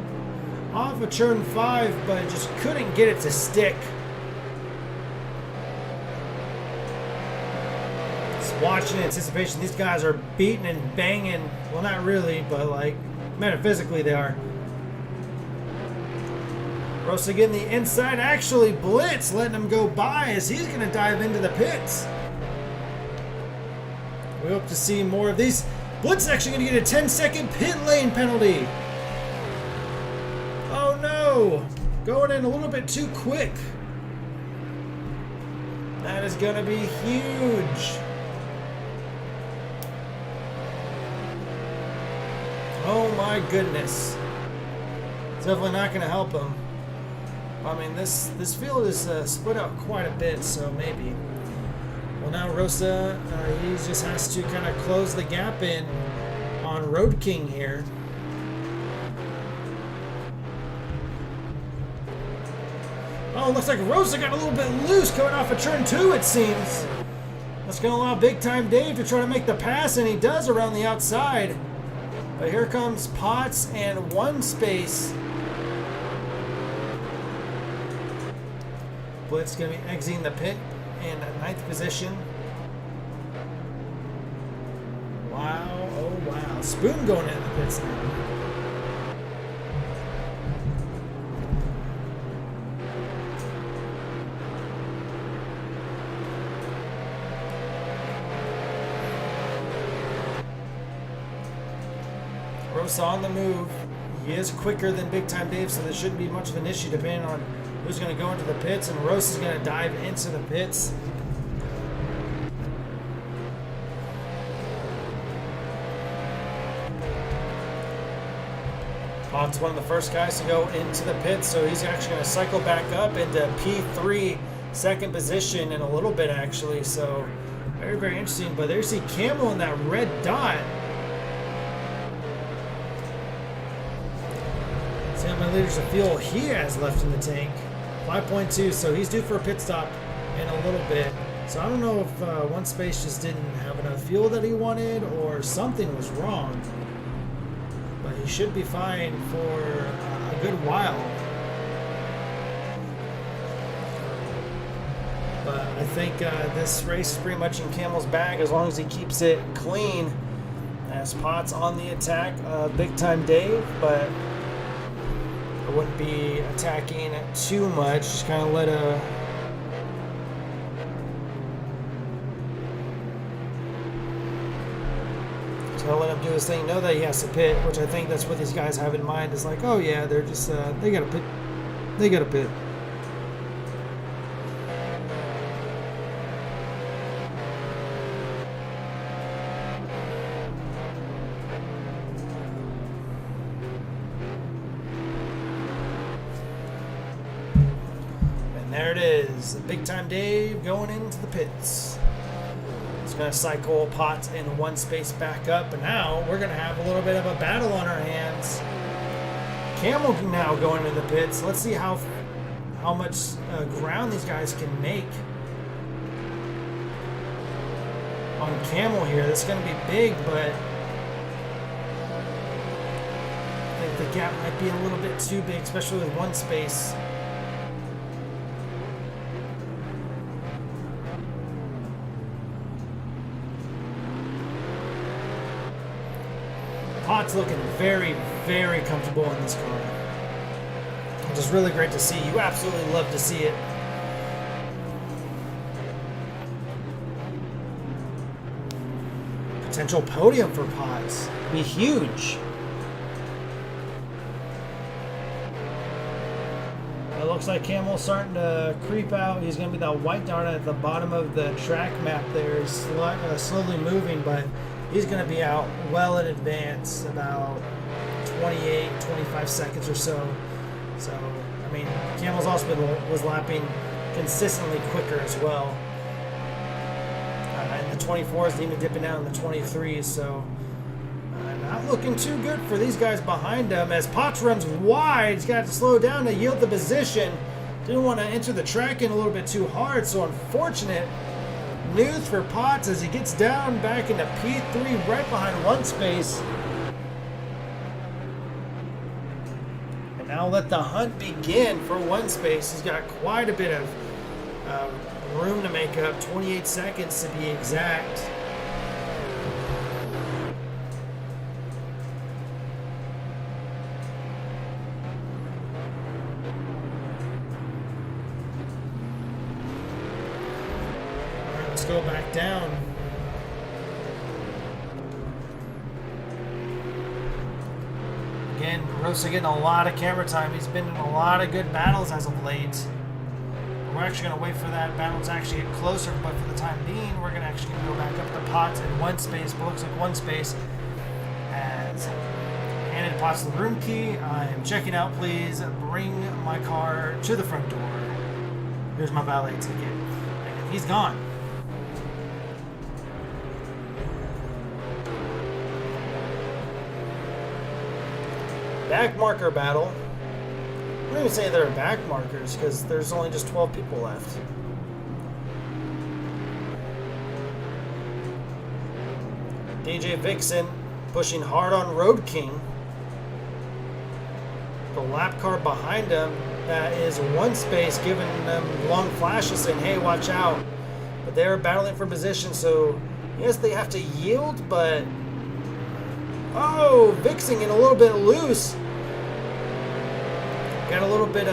off of turn 5, but just couldn't get it to stick. Watching in anticipation, these guys are beating and banging. Well, not really, but like metaphysically they are. Rosa getting the inside, actually blitz, letting him go by as he's going to dive into the pits. We hope to see more of these. Blitz is actually going to get a 10-second pit lane penalty. Oh no, going in a little bit too quick. That is going to be huge. Oh my goodness. It's definitely not going to help him. I mean, this field is split out quite a bit, so maybe. Well, now Rosa, he just has to kind of close the gap in on Road King here. Oh, looks like Rosa got a little bit loose coming off of turn 2, it seems. That's going to allow Big Time Dave to try to make the pass, and he does around the outside. But here comes Potts and One Space. Blitz going to be exiting the pit in 9th position. Wow, oh wow. Spoon going into the pits now. Rosa on the move. He is quicker than Big Time Dave, so there shouldn't be much of an issue depending on who's going to go into the pits, and Rosa's going to dive into the pits. Potts one of the first guys to go into the pits, so he's actually going to cycle back up into P3, second position in a little bit actually, so very, very interesting. But there's the Camel in that red dot. See how many liters of fuel he has left in the tank. 5.2, so he's due for a pit stop in a little bit. So I don't know if One Space just didn't have enough fuel that he wanted or something was wrong. But he should be fine for a good while. But I think this race is pretty much in Camel's bag as long as he keeps it clean. As Potts on the attack, Big Time Dave, but I wouldn't be attacking it too much. Just kind of let him do his thing. Know that he has to pit, which I think that's what these guys have in mind. Is like, oh yeah, they're just they gotta pit. They gotta pit. There it is, Big Time Dave going into the pits. He's going to cycle Potts and One Space back up, and now we're going to have a little bit of a battle on our hands. Camel now going into the pits. Let's see how much ground these guys can make on Camel here. This is going to be big, but I think the gap might be a little bit too big, especially with One Space. Potts looking very, very comfortable in this car, which is really great to see. You absolutely love to see it. Potential podium for Potts. Be huge. It looks like Camel's starting to creep out. He's going to be that white dot at the bottom of the track map there. He's slowly moving, but he's going to be out well in advance, about 28, 25 seconds or so. So, I mean, Camel's also was lapping consistently quicker as well. And the 24s even dipping down in the 23s, so not looking too good for these guys behind him. As Potts runs wide, he's got to slow down to yield the position. Didn't want to enter the track in a little bit too hard, so unfortunate news for Potts as he gets down back into P3 right behind one space. And now let the hunt begin for one space. He's got quite a bit of room to make up, 28 seconds to be exact. Let's go back down. Again, Rosa getting a lot of camera time. He's been in a lot of good battles as of late. We're actually going to wait for that battle to actually get closer, but for the time being, we're going to actually go back up to Potts in one space, but looks like one space. As handed Potts the room key, I am checking out. Please bring my car to the front door. Here's my valet ticket. And he's gone. Back marker battle. I wouldn't even say they're back markers because there's only just 12 people left. DJ Vixen pushing hard on Road King. The lap car behind him that is one space giving them long flashes saying, hey, watch out. But they're battling for position, so yes, they have to yield, but oh, Vixen getting a little bit loose. Got a little bit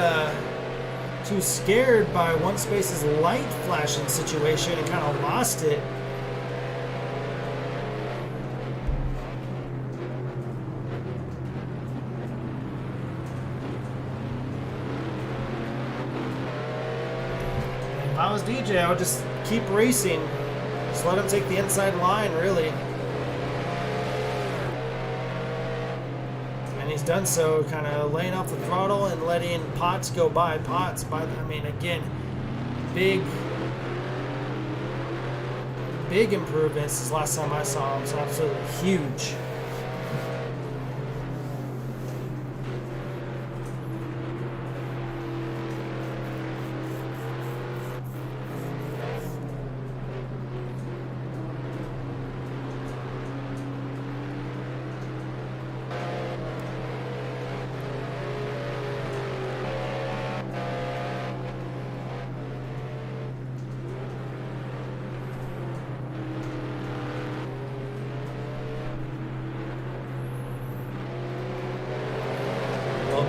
too scared by one space's light flashing situation and kind of lost it. And if I was DJ, I would just keep racing. Just let him take the inside line, really. He's done so, kind of laying off the throttle and letting Potts go by. Potts, I mean, again, big improvements since last time I saw him. So absolutely huge.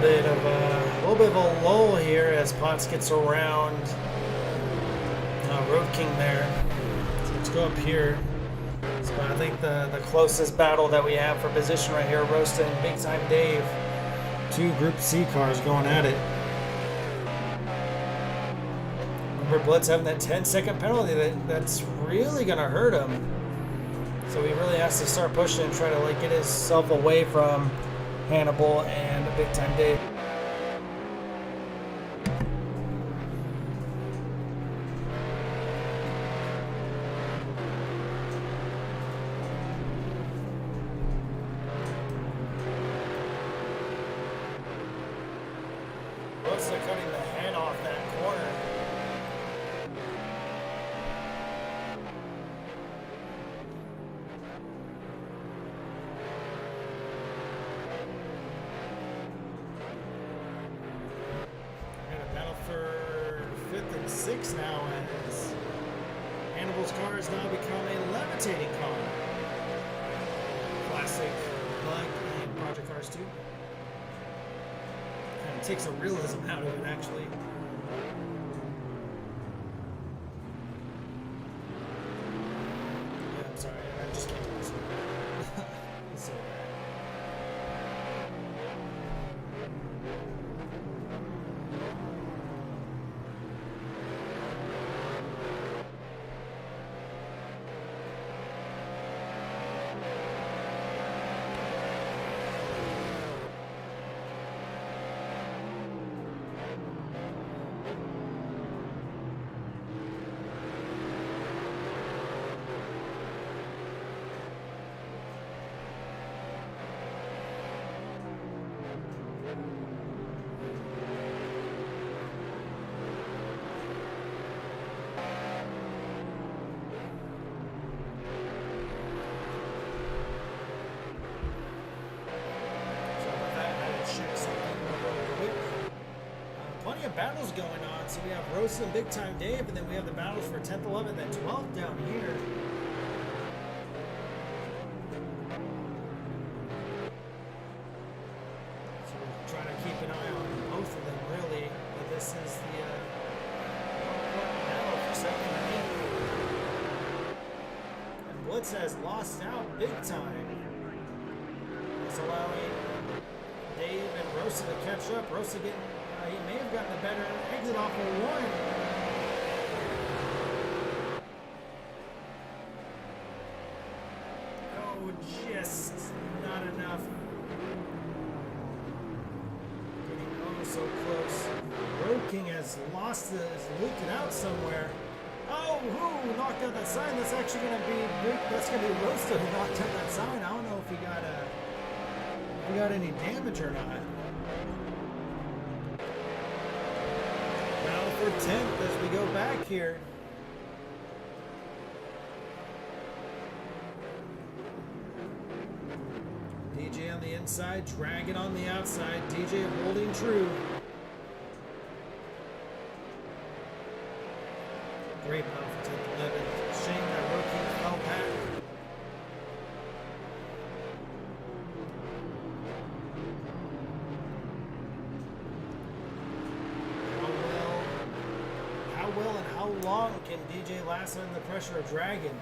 A little bit of a lull here as Potts gets around Road King there. So let's go up here. So I think the closest battle that we have for position right here, Rosta and Big Time Dave. Two Group C cars going at it. Remember, Blitz having that 10-second penalty that's really going to hurt him. So he really has to start pushing and try to get himself away from Hannibal and Big Time Dave. Looks like cutting the head off that corner. For 5th and 6th now as Hannibal's car has now become a levitating car. Classic Bug and Project Cars 2. Kind of takes the realism out of it, actually. Yeah, I'm sorry, I just can't listen. battles going on. So we have Rosa and Big Time Dave, and then we have the battles for 10th, 11th, and 12th down here. So we're trying to keep an eye on both of them, really. But this is the battle for 2nd and 8th. And Blitz has lost out big time. It's allowing Dave and Rosa to catch up. Rosa getting, he may have gotten a better exit off of one. Oh, just not enough. Getting oh so close. Road King has lost it, has looped it out somewhere. Oh, who knocked out that sign? That's actually going to be that's going to be Rosa who knocked out that sign. I don't know if he got any damage or not. Now for 10th as we go back here. DJ on the inside, Dragon on the outside. DJ holding true. Great battle for 10th, 11th. Shame that rookie fell back. How well and how long can DJ last under the pressure of Dragon?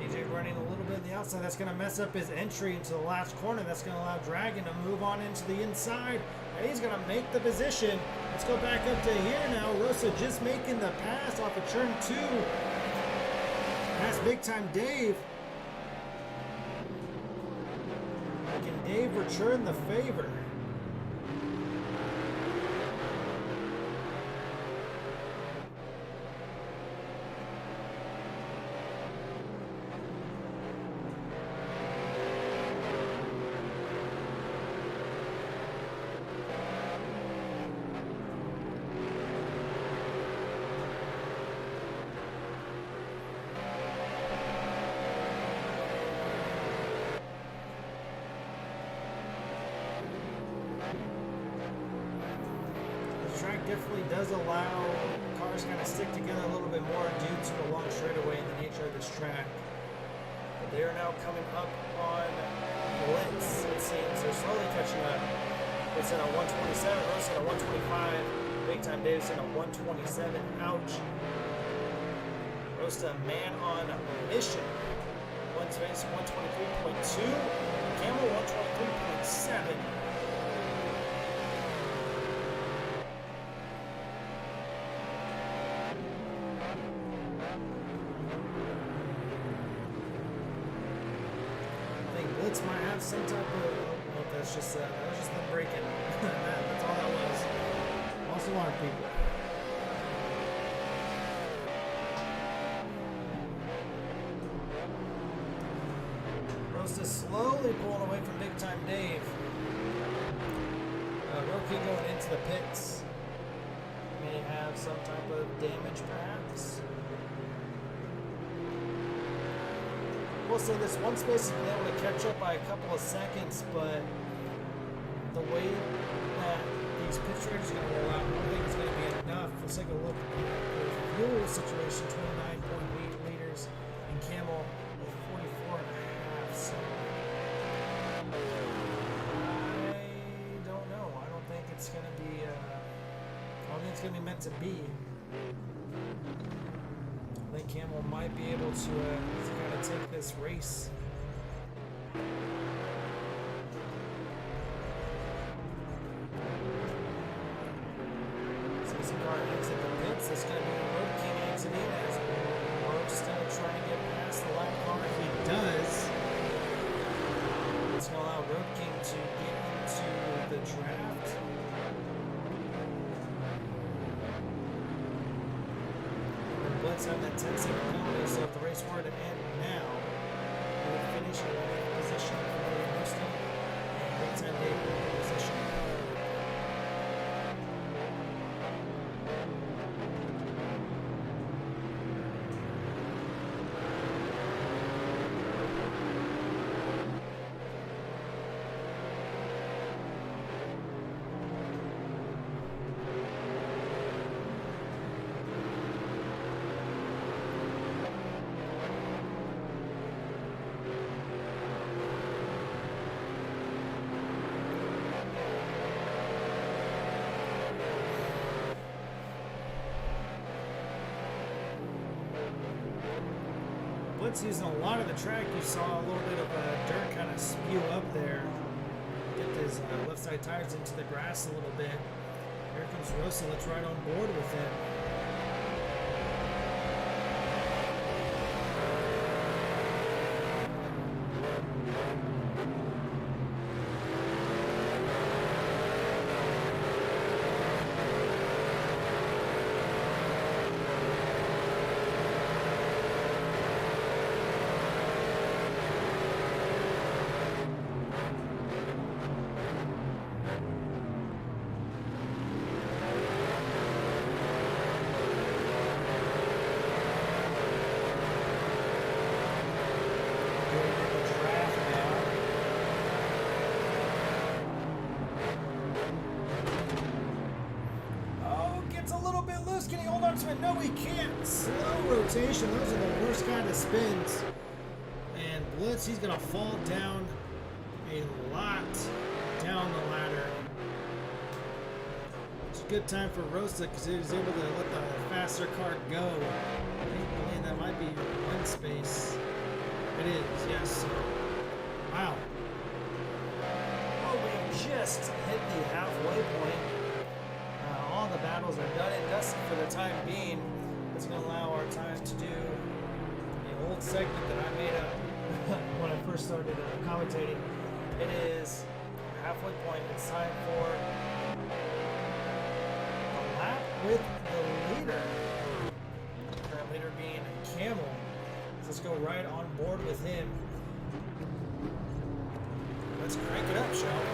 DJ running a little bit on the outside. That's going to mess up his entry into the last corner. That's going to allow Dragon to move on into the inside. And he's going to make the position. Let's go back up to here now. Rosa just making the pass off of turn 2. That's Big Time Dave. Can Dave return the favor? Definitely does allow cars kind of stick together a little bit more due to the long straightaway and the nature of this track. But they are now coming up on Blitz, it seems. They're slowly catching up. It's in a 127, Rosa in a 125, Big Time Davis in a 127. Ouch. Rosa, man on mission. One space 123.2, Camel 123.7. Might have some type of that was just them breaking. That's all that was. Lost a lot of people. Rosa slowly pulling away from Big Time Dave. Roki going into the pits. May have some type of damage perhaps. We'll say this one space has been able to catch up by a couple of seconds, but the way that these pit traders are going to roll out, I don't think it's going to be enough. Let's take a look at the fuel situation, 29.8 liters, and Camel with 44.5. So I don't know. I don't think it's going to be. I don't think it's going to be meant to be. I think Camel might be able to kind of take this race. So some car exit the pits. It's going to be the Road King exiting as Road still trying to get past the lap car. If he does, it's going to allow Road King to get into the draft. inside that 10-second penalty. So if the race were to end now, we would finish in 8th position for Houston and rates end 8th position. Blitz using a lot of the track. You saw a little bit of dirt kind of spew up there. Get his left side tires into the grass a little bit. Here comes Rosa. Let's ride on board with him. Can he hold on to it? No, he can't. Slow rotation. Those are the worst kind of spins. And Blitz, he's going to fall down a lot down the ladder. It's a good time for Rosa because he was able to let the faster car go. I think that might be one space. It is, yes. Wow. Oh, we just hit the halfway point. All the battles are done and dusted for the time being. It's going to allow our time to do the old segment that I made up when I first started commentating. It is halfway point. It's time for a lap with the leader. Current leader being Camel. So let's go right on board with him. Let's crank it up, shall we?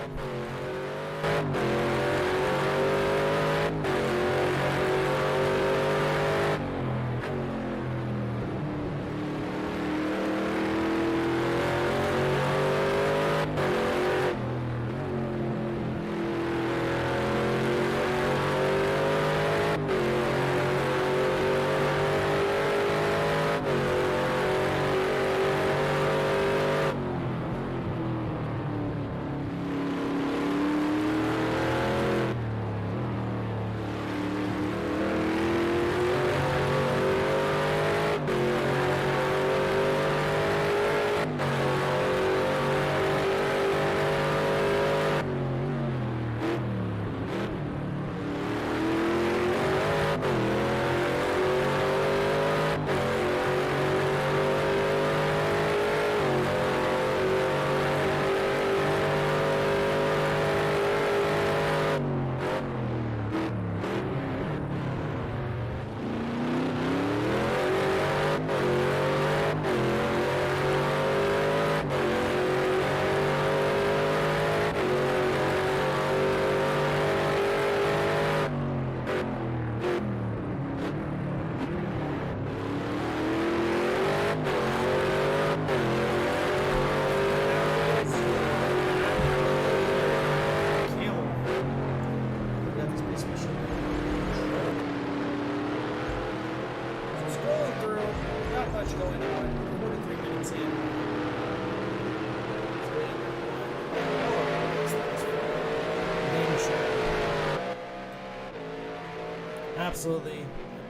Absolutely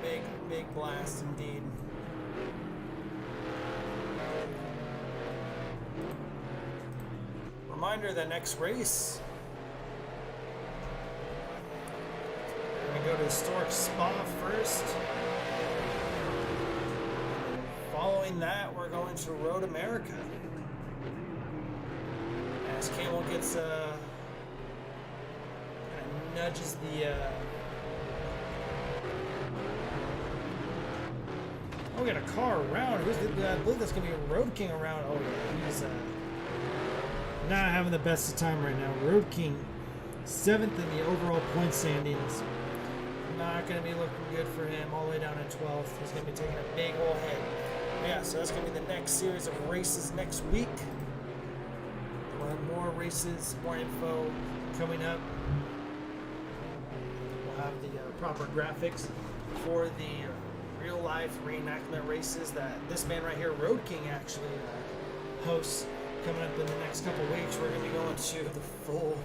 a big blast indeed. Reminder, the next race, we're going to go to historic Spa first. Following that, we're going to Road America. As Camel gets nudges Oh, we got a car around. I believe that's going to be Road King around. Oh, yeah. He's not having the best of time right now. Road King, 7th in the overall point standings. Not going to be looking good for him. All the way down in 12th. He's going to be taking a big old hit. Yeah, so that's going to be the next series of races next week. We'll have more races, more info coming up. We'll have the proper graphics for the real-life reenactment races that this man right here, Road King, actually hosts coming up in the next couple weeks. We're going to be going to the full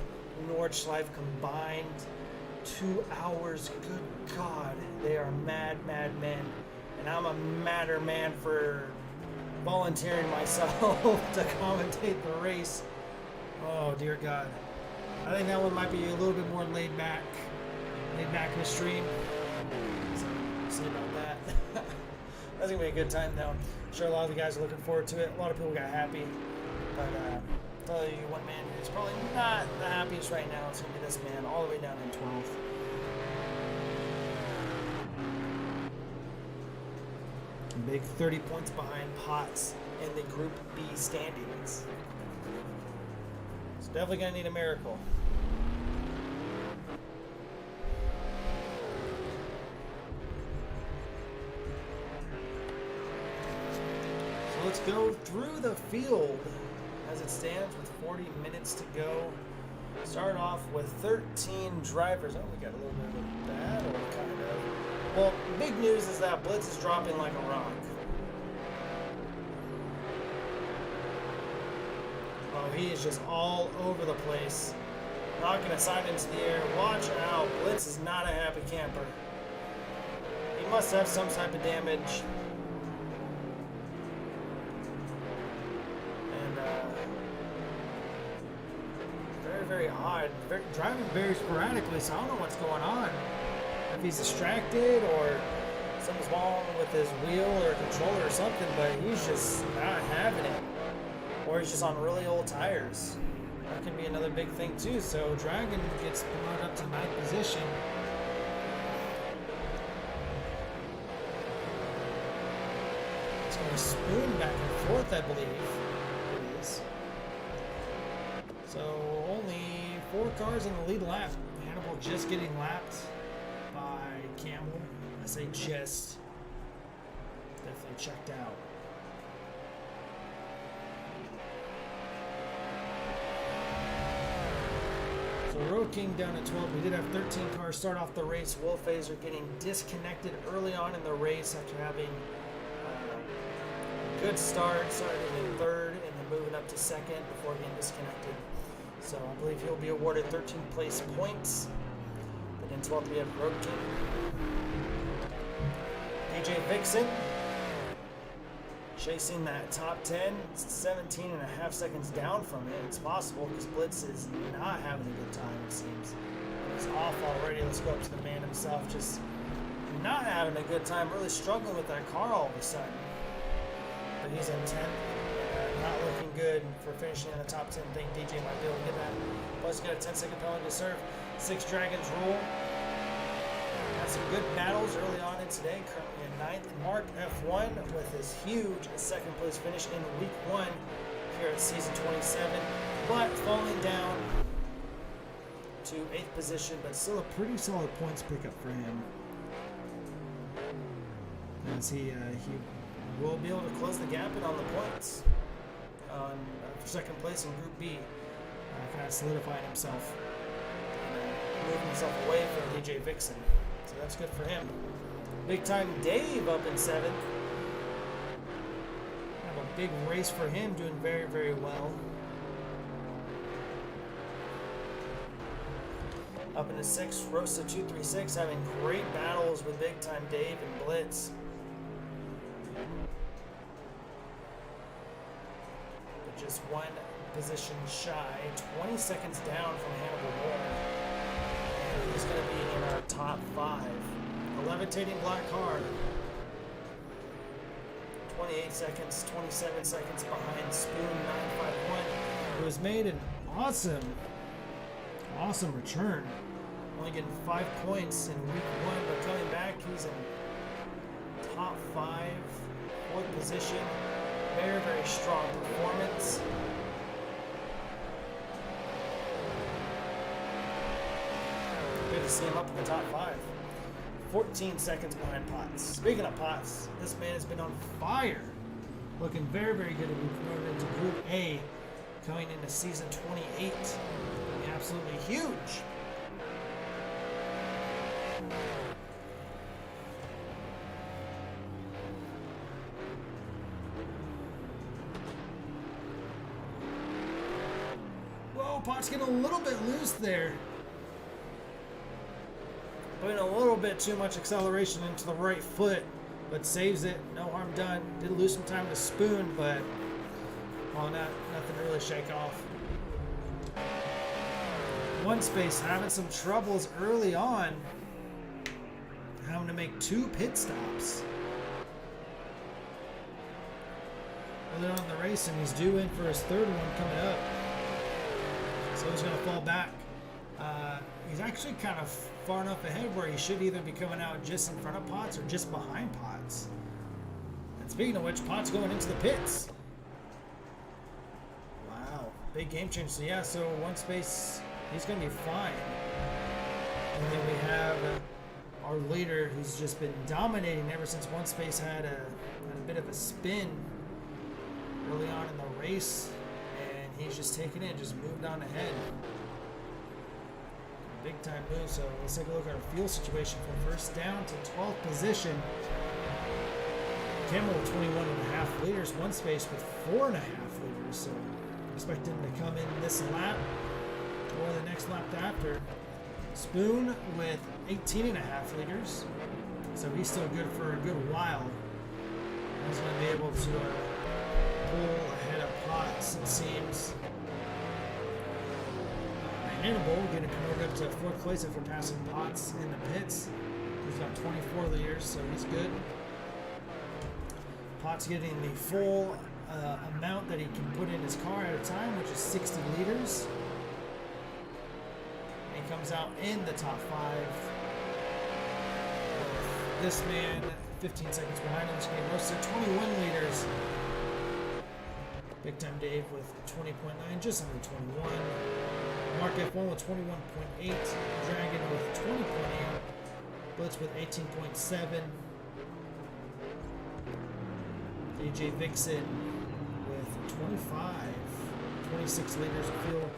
Nordschleife combined 2 hours. Good God, they are mad men. And I'm a madder man for volunteering myself to commentate the race. Oh, dear God. I think that one might be a little bit more laid back in the stream. So, we'll see about that. That's going to be a good time, though. I'm sure a lot of the guys are looking forward to it. A lot of people got happy. But I'll tell you one man who's probably not the happiest right now. It's going to be this man all the way down in 12th. Big 30 points behind Potts in the Group B standings. It's definitely going to need a miracle. So let's go through the field as it stands with 40 minutes to go. Start off with 13 drivers. Oh, we got a little bit of a battle, kind of. Well, big news is that Blitz is dropping like a rock. Oh, he is just all over the place. Knocking a sign into the air. Watch out. Blitz is not a happy camper. He must have some type of damage. And, very odd. Driving very sporadically, so I don't know what's going on. If he's distracted or something's wrong with his wheel or controller or something, but he's just not having it. Or he's just on really old tires. That can be another big thing too. So Dragon gets promoted up to 9th position. It's going to spoon back and forth, I believe. It is. So only 4 cars in the lead lap. Hannibal just getting lapped by Camel. I say just. Definitely checked out. So Road King down at 12. We did have 13 cars start off the race. Will Fazer getting disconnected early on in the race after having a good start, starting in 3rd and then moving up to 2nd before getting disconnected. So I believe he'll be awarded 13th place points. But in 12th we have Road King. DJ Vixen chasing that top 10, 17 and a half seconds down from it. It's possible because Blitz is not having a good time, it seems. He's off already. Let's go up to the man himself. Just not having a good time, really struggling with that car all of a sudden. But he's in 10th. Not looking good for finishing in the top 10. Think DJ might be able to get that. Plus, got a 10-second penalty to serve. 6 Dragons rule. Had some good battles early on in today. Currently in 9th. Mark F1 with his huge 2nd place finish in week 1 here at season 27. But falling down to 8th position, but still a pretty solid points pickup for him. As he will be able to close the gap in on the points for 2nd place in Group B. Kind of solidifying himself and moving himself away from DJ Vixen. So that's good for him. Big time Dave up in 7th. Have a big race for him, doing very, very well. Up in the 6th, Rosa 236 having great battles with big time Dave and Blitz. But just 1 position shy, 20 seconds down from Hannibal Moore. And he's going to be in our top 5. A levitating black car. 28 seconds, 27 seconds behind Spoon 951, who has made an awesome return. Only getting 5 points in week 1, but coming back, he's in top 5, 4th position. Very, very strong performance. Good to see him up in the top 5. 14 seconds behind Potts. Speaking of Potts, this man has been on fire. Looking very, very good to be promoted into Group A, coming into season 28. Absolutely huge. Whoa, Potts getting a little bit loose there. Putting a little bit too much acceleration into the right foot, but saves it. No harm done. Did lose some time to Spoon, but well, nothing to really shake off. One Space having some troubles early on, having to make 2 pit stops early on in the race, and he's due in for his 3rd one coming up. So he's going to fall back. He's actually kind of far enough ahead where he should either be coming out just in front of Potts or just behind Potts. And speaking of which, Potts going into the pits. Wow, big game change. So yeah, so One Space, he's going to be fine. And then we have our leader who's just been dominating ever since One Space had a bit of a spin early on in the race. And he's just taken it, just moved on ahead. Big time move. So let's take a look at our fuel situation from first down to 12th position. Camel 21.5 liters, One Space with 4.5 liters. So expect him to come in this lap or the next lap after. Spoon with 18.5 liters. So he's still good for a good while. He's going to be able to pull ahead of Potts, it seems. Hannibal getting promoted up to 4th place after passing Potts in the pits. He's got 24 liters, so he's good. Potts getting the full amount that he can put in his car at a time, which is 60 liters. And he comes out in the top 5. This man, 15 seconds behind him, is getting roasted 21 liters. Big Time Dave with 20.9, just under 21. Mark F1 with 21.8, Dragon with 20.8, Blitz with 18.7, AJ Vixen with 26 liters of fuel,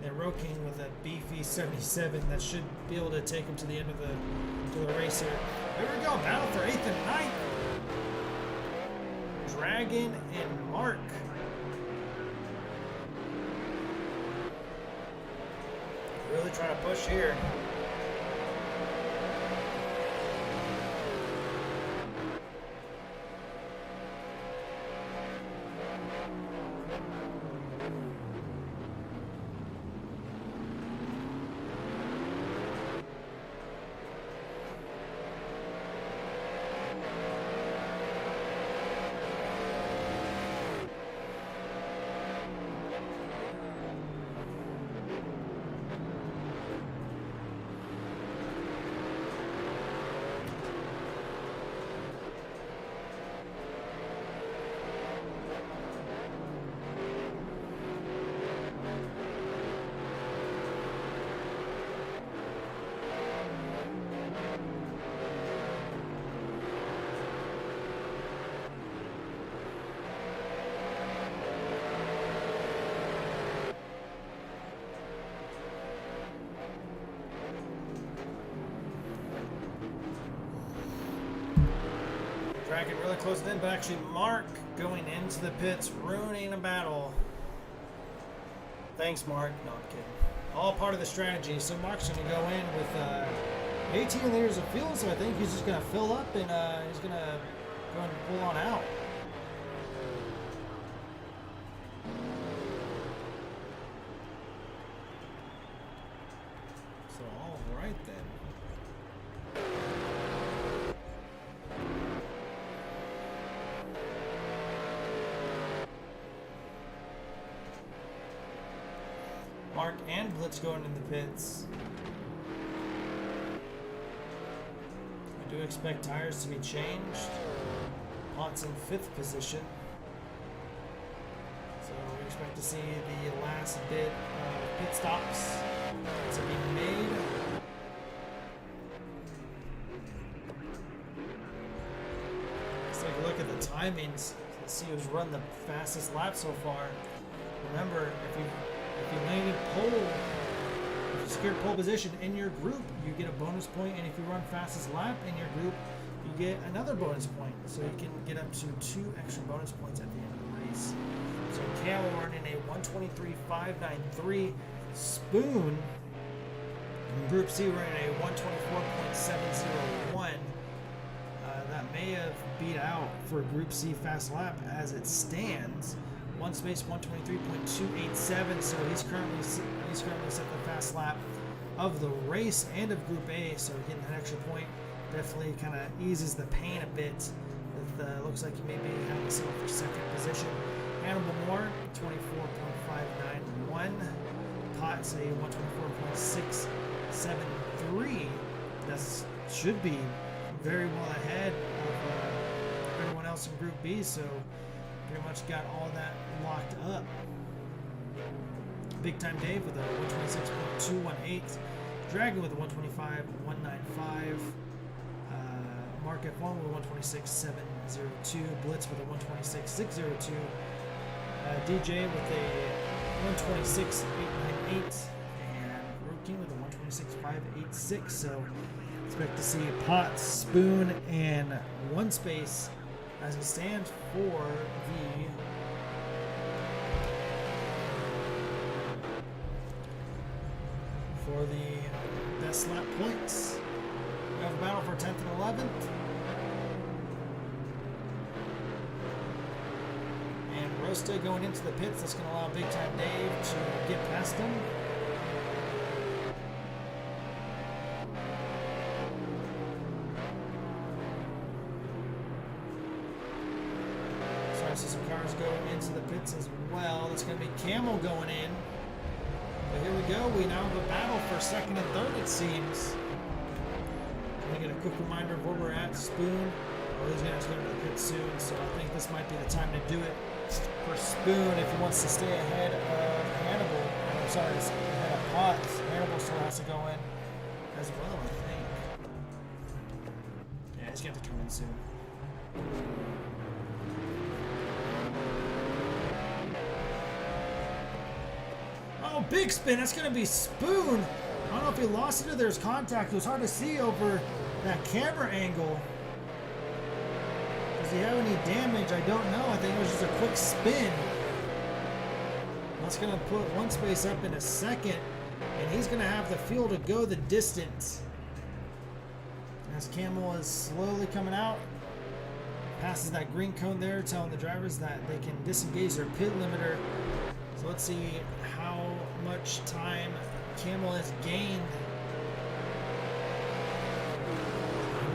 and Roking with a beefy 77 that should be able to take him to the end of the race here. There we go, battle for 8th and 9th. Dragon and Mark. Really trying to push here. Dragon really closed in, but actually Mark going into the pits, ruining a battle. Thanks, Mark. No, I'm kidding. All part of the strategy. So Mark's going to go in with 18 liters of fuel, so I think he's just going to fill up and he's going to go and pull on out. So all right then. Mark and Blitz going in the pits. do expect tires to be changed. Potts in 5th position. So we expect to see the last bit of pit stops to be made. Let's take a look at the timings. Let's see who's run the fastest lap so far. Remember, if you landed pole, if you secured pole position in your group, you get a bonus point, and if you run fastest lap in your group, you get another bonus point. So you can get up to 2 extra bonus points at the end of the race. So Camel running a 123.593. Spoon in Group C running a 124.701. That may have beat out for Group C fast lap as it stands. One space 123.287. So he's currently set the fast lap of the race and of Group A. So getting that extra point definitely kind of eases the pain a bit. It looks like he may be having himself for 2nd position. Hannibal Moore, 24.591. Potts, a 124.673. That should be very well ahead of everyone else in Group B, so pretty much got all that locked up. Big Time Dave with a 126.218. Dragon with a 125.195. Mark F1 with a 126.702. Blitz with a 126.602. DJ with a 126.898. And Road King with a 126.586. So expect to see Potts, Spoon, and One Space as it stands for the best lap points. We have a battle for 10th and 11th. And Rosta going into the pits. That's going to allow Big Time Dave to get past him. So I see some cars going into the pits as well. That's going to be Camel going in. But here we go. We now have a battle for 2nd and 3rd, it seems. Let me get a quick reminder of where we're at. Spoon. Oh, he's going to go to the pit soon, so I think this might be the time to do it for Spoon if he wants to stay ahead of Hannibal. I'm sorry, ahead of Potts. Hannibal still has to go in as well, I think. Yeah, he's going to have to come in soon. Oh, big spin. That's going to be Spoon. I don't know if he lost it or there's contact. It was hard to see over that camera angle. Does he have any damage? I don't know. I think it was just a quick spin. That's going to put One Space up in a 2nd. And he's going to have the fuel to go the distance. As Camel is slowly coming out. Passes that green cone there, telling the drivers that they can disengage their pit limiter. So let's see how much time Camel has gained.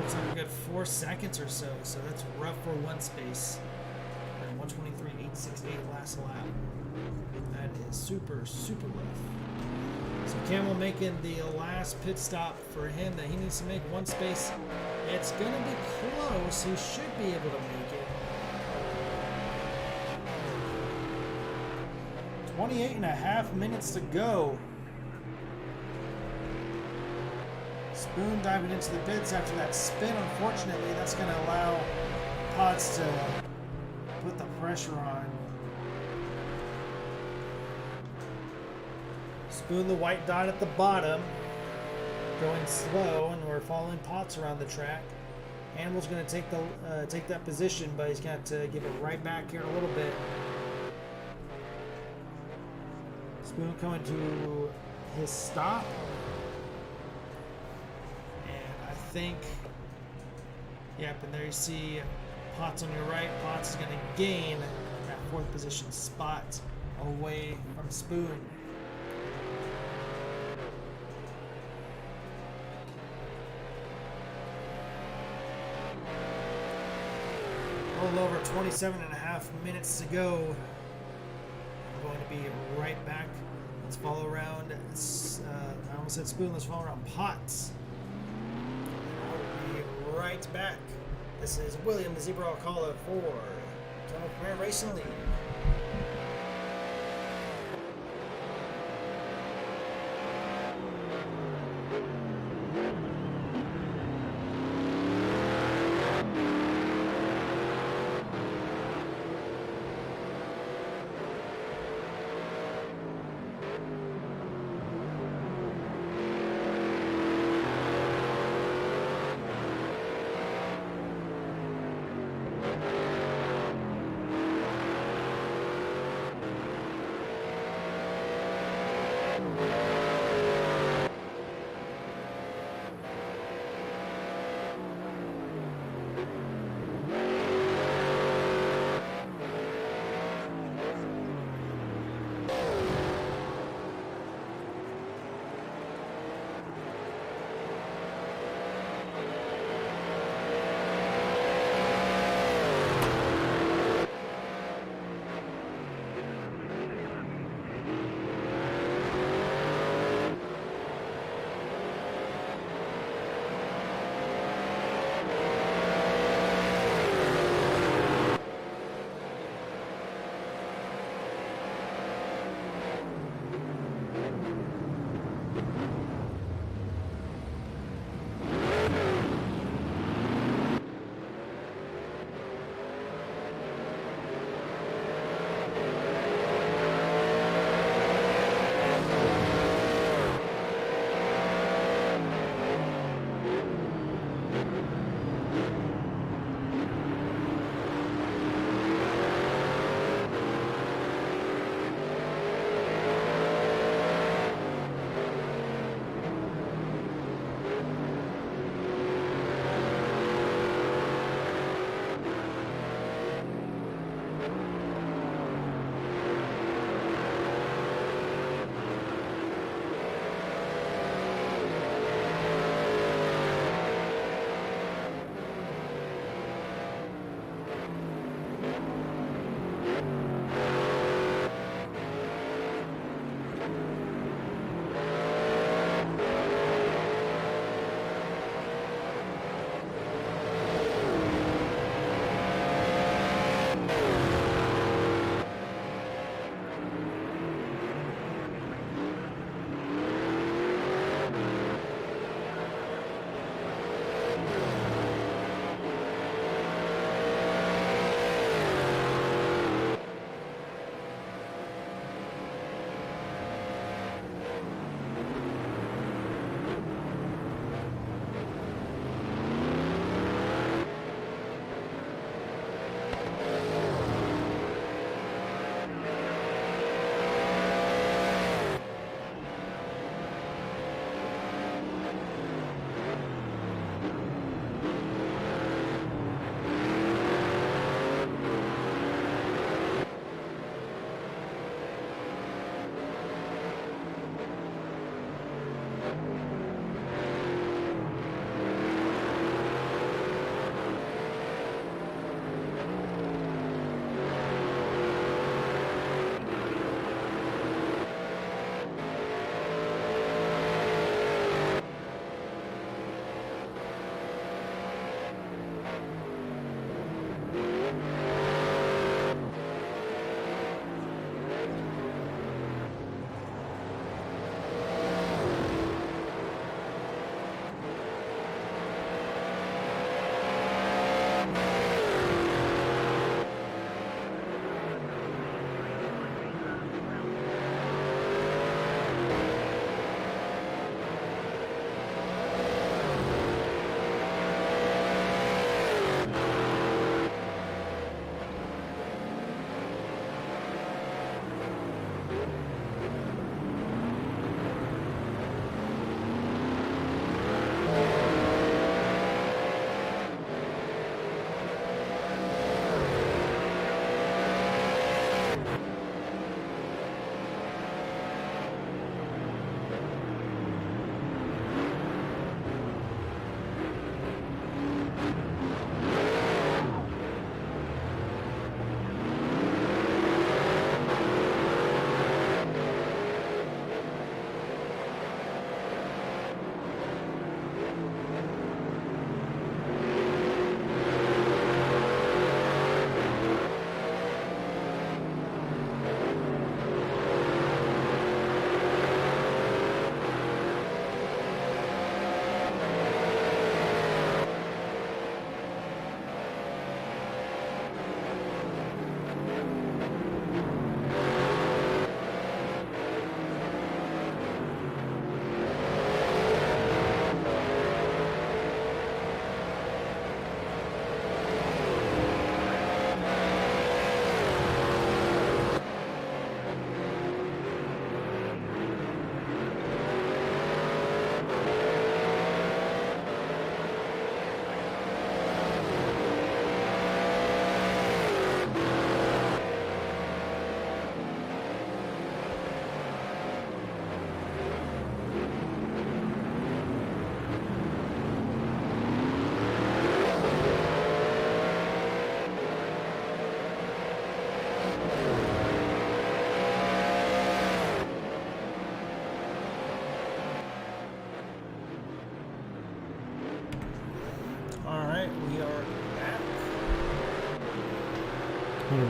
Looks like we got 4 seconds or so, so that's rough for One Space. And 123.868 last lap. That is super, super rough. So Camel making the last pit stop for him that he needs to make. One Space. It's going to be close. He should be able to make it. 28.5 minutes to go. Spoon diving into the pits after that spin. Unfortunately, that's going to allow Potts to put the pressure on. Spoon, the white dot at the bottom, going slow, and we're following Potts around the track. Animal's going to take that position, but he's got to give it right back here in a little bit. Spoon coming to his stop. And I think, yep, and there you see Potts on your right. Potts is going to gain that 4th position spot away from Spoon. A little over 27.5 minutes to go. I'm going to be right back. Let's follow around. I almost said Spoon. Let's follow around Potts. I'll be right back. This is William the Zebra Caller for Camel Premier Racing League.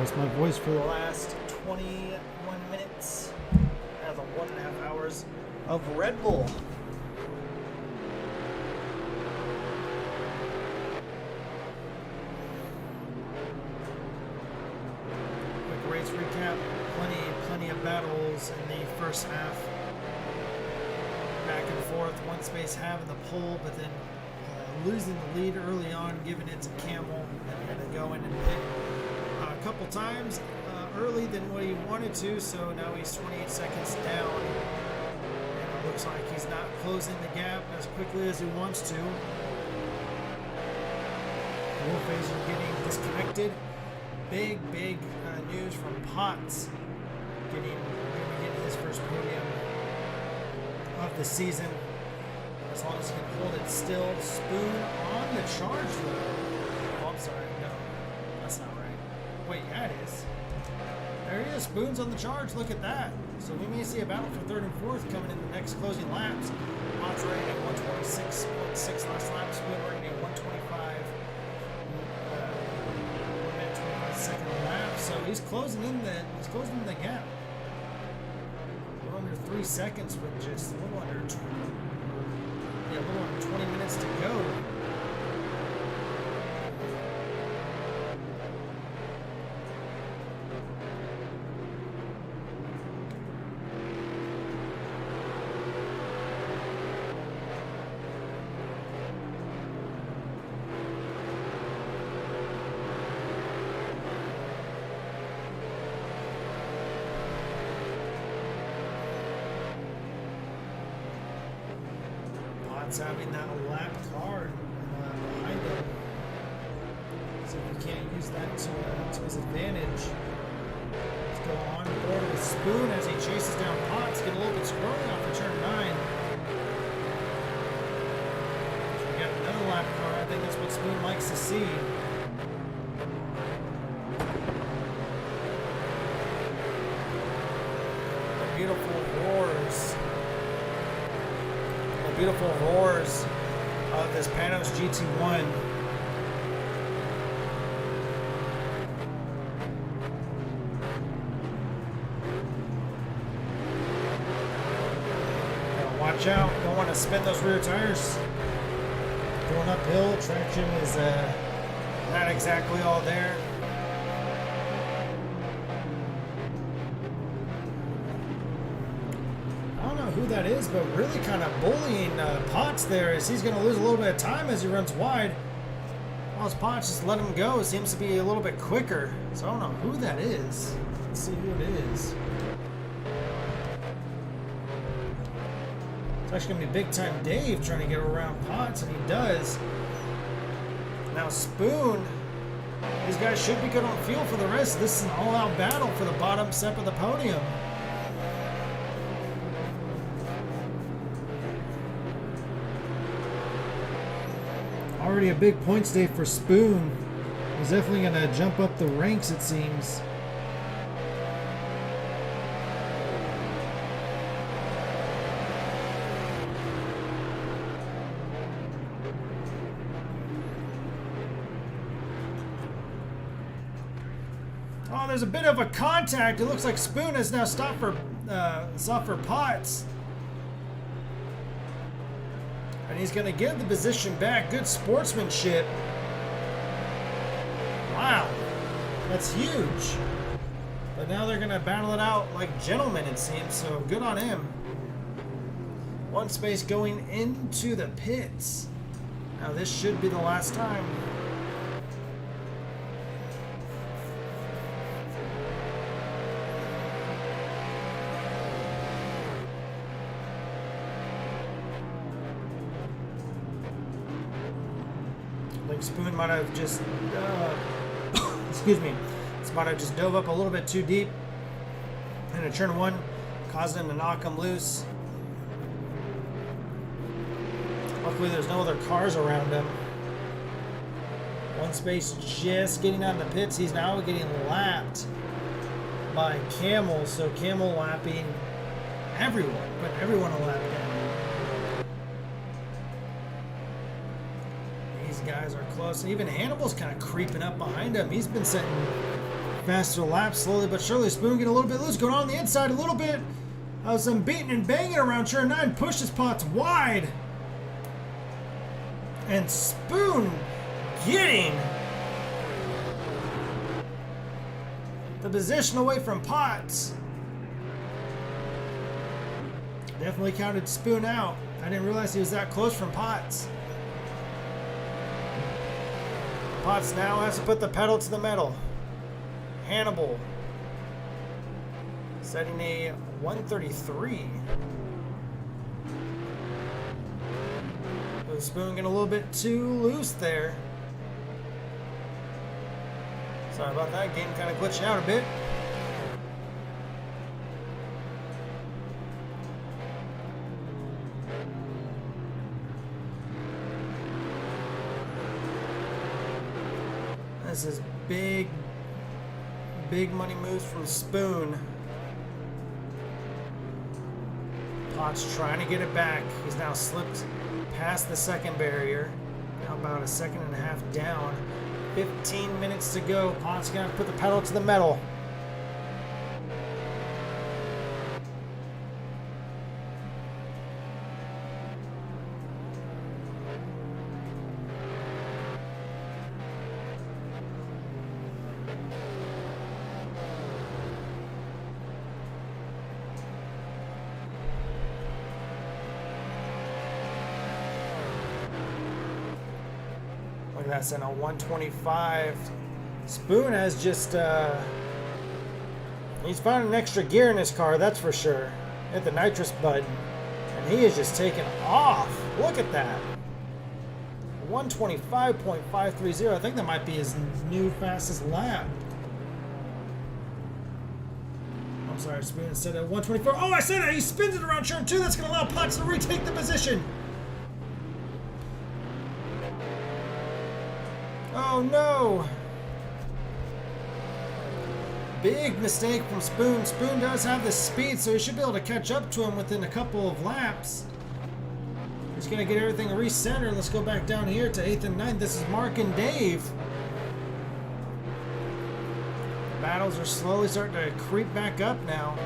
lost my voice for the last 21 minutes out of the 1.5 hours of Red Bull. Quick race recap. Plenty of battles in the first half. Back and forth, one space having the pole, but then losing the lead early on, giving it to Camel, and had to go in and pit a couple times early than what he wanted to, so now he's 28 seconds down, and it looks like he's not closing the gap as quickly as he wants to. Wolf are getting disconnected. Big news from Potts getting his first podium of the season. As long as he can hold it still. Spoon on the charge though. Oh, I'm sorry. No, that's not right. Wait, yeah, it is. There he is. Spoon's on the charge. Look at that. So we may see a battle for third and fourth coming in the next closing laps. Potts running at 126.6 last lap. Spoon running at 125. 1:25 lap. So he's closing in the gap. A little under 3 seconds with just a little under 20 minutes to go. Having that lap car behind him, so you can't use that to his advantage. Let's go on board with Spoon as he chases down Potts, get a little bit squirrely off of turn 9. So we got another lap car. I think that's what Spoon likes to see. The beautiful roars of this Panos GT1. Gotta watch out, don't want to spin those rear tires. Going uphill, traction is not exactly all there. Who that is, but really kind of bullying Potts there, as he's going to lose a little bit of time as he runs wide. Well, as Potts just let him go, seems to be a little bit quicker. So I don't know who that is. Let's see who it is. It's actually going to be Big Time Dave trying to get around Potts, and he does. Now Spoon, these guys should be good on fuel for the rest. This is an all-out battle for the bottom step of the podium. Already a big points day for Spoon. He's definitely going to jump up the ranks, it seems. Oh, there's a bit of a contact. It looks like Spoon has now stopped for Potts. And he's going to give the position back. Good sportsmanship. Wow. That's huge. But now they're going to battle it out like gentlemen, it seems. So good on him. One space going into the pits. Now this should be the last time. Spoon might have just, excuse me, this might have just dove up a little bit too deep into turn 1, causing him to knock him loose. Luckily, there's no other cars around him. One space just getting out of the pits. He's now getting lapped by Camel, so Camel lapping everyone, but everyone a lap down. Guys are close, and even Hannibal's kind of creeping up behind him. He's been setting faster laps, slowly but surely. Spoon getting a little bit loose, going on the inside a little bit. Some beating and banging around turn 9, pushes Potts wide. And Spoon getting the position away from Potts. Definitely counted Spoon out. I didn't realize he was that close from Potts. Potts now has to put the pedal to the metal. Hannibal setting a 133. The Spoon getting a little bit too loose there. Sorry about that, game kind of glitching out a bit. This is big money moves from Spoon. Potts trying to get it back. He's now slipped past the second barrier. Now about a second and a half down. 15 minutes to go. Potts gonna put the pedal to the metal. Look at that, sent a 125. Spoon has just, he's found an extra gear in his car, that's for sure. Hit the nitrous button, and he is just taking off. Look at that. 125.530. I think that might be his new fastest lap. I'm sorry, Spoon said at 124. Oh, I said that! He spins it around turn 2. That's going to allow Potts to retake the position. Oh no! Big mistake from Spoon. Spoon does have the speed, so he should be able to catch up to him within a couple of laps. He's going to get everything recentered. Let's go back down here to 8th and 9th. This is Mark and Dave. Battles are slowly starting to creep back up now.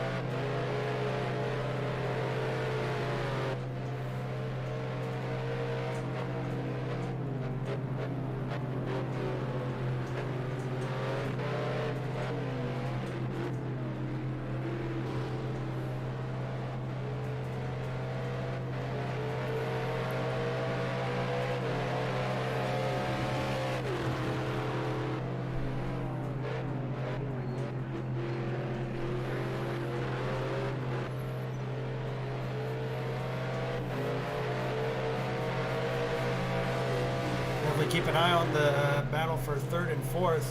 Keep an eye on the battle for 3rd and 4th.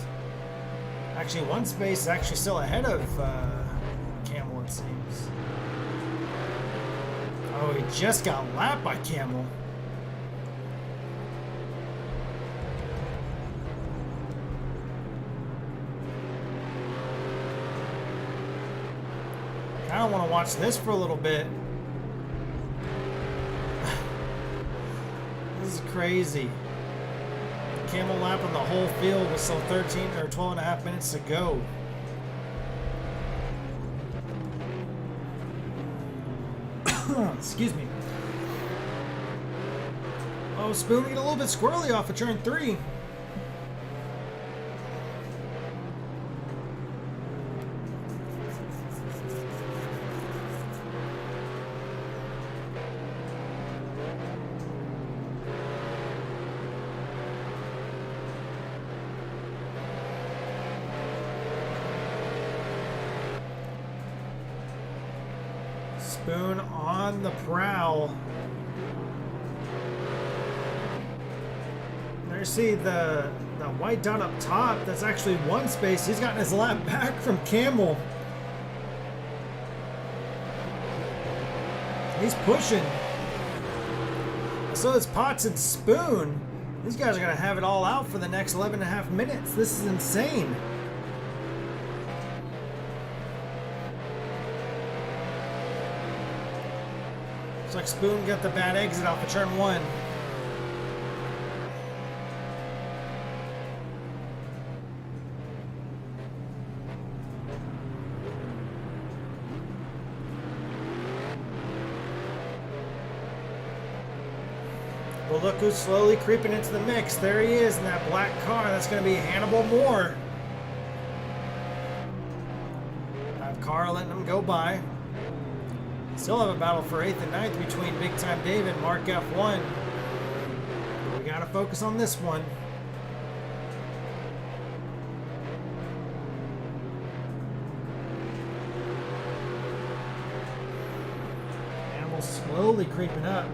Actually, one space is actually still ahead of Camel, it seems. Oh, he just got lapped by Camel. I kind of want to watch this for a little bit. This is crazy. Camel lapping the whole field with still 13 or 12 and a half minutes to go. Excuse me. Oh, Spoon getting a little bit squirrely off of turn 3. Spoon on the prowl. There you see the white dot up top. That's actually one space. He's gotten his lap back from Camel. He's pushing. So it's Potts and Spoon. These guys are going to have it all out for the next 11 and a half minutes. This is insane. Looks like Spoon got the bad exit off of turn 1. But look who's slowly creeping into the mix. There he is in that black car. That's going to be Hannibal Moore. That car letting him go by. Still have a battle for 8th and 9th between Big Time Dave and Mark F1. But we got to focus on this one. Hannibal's slowly creeping up.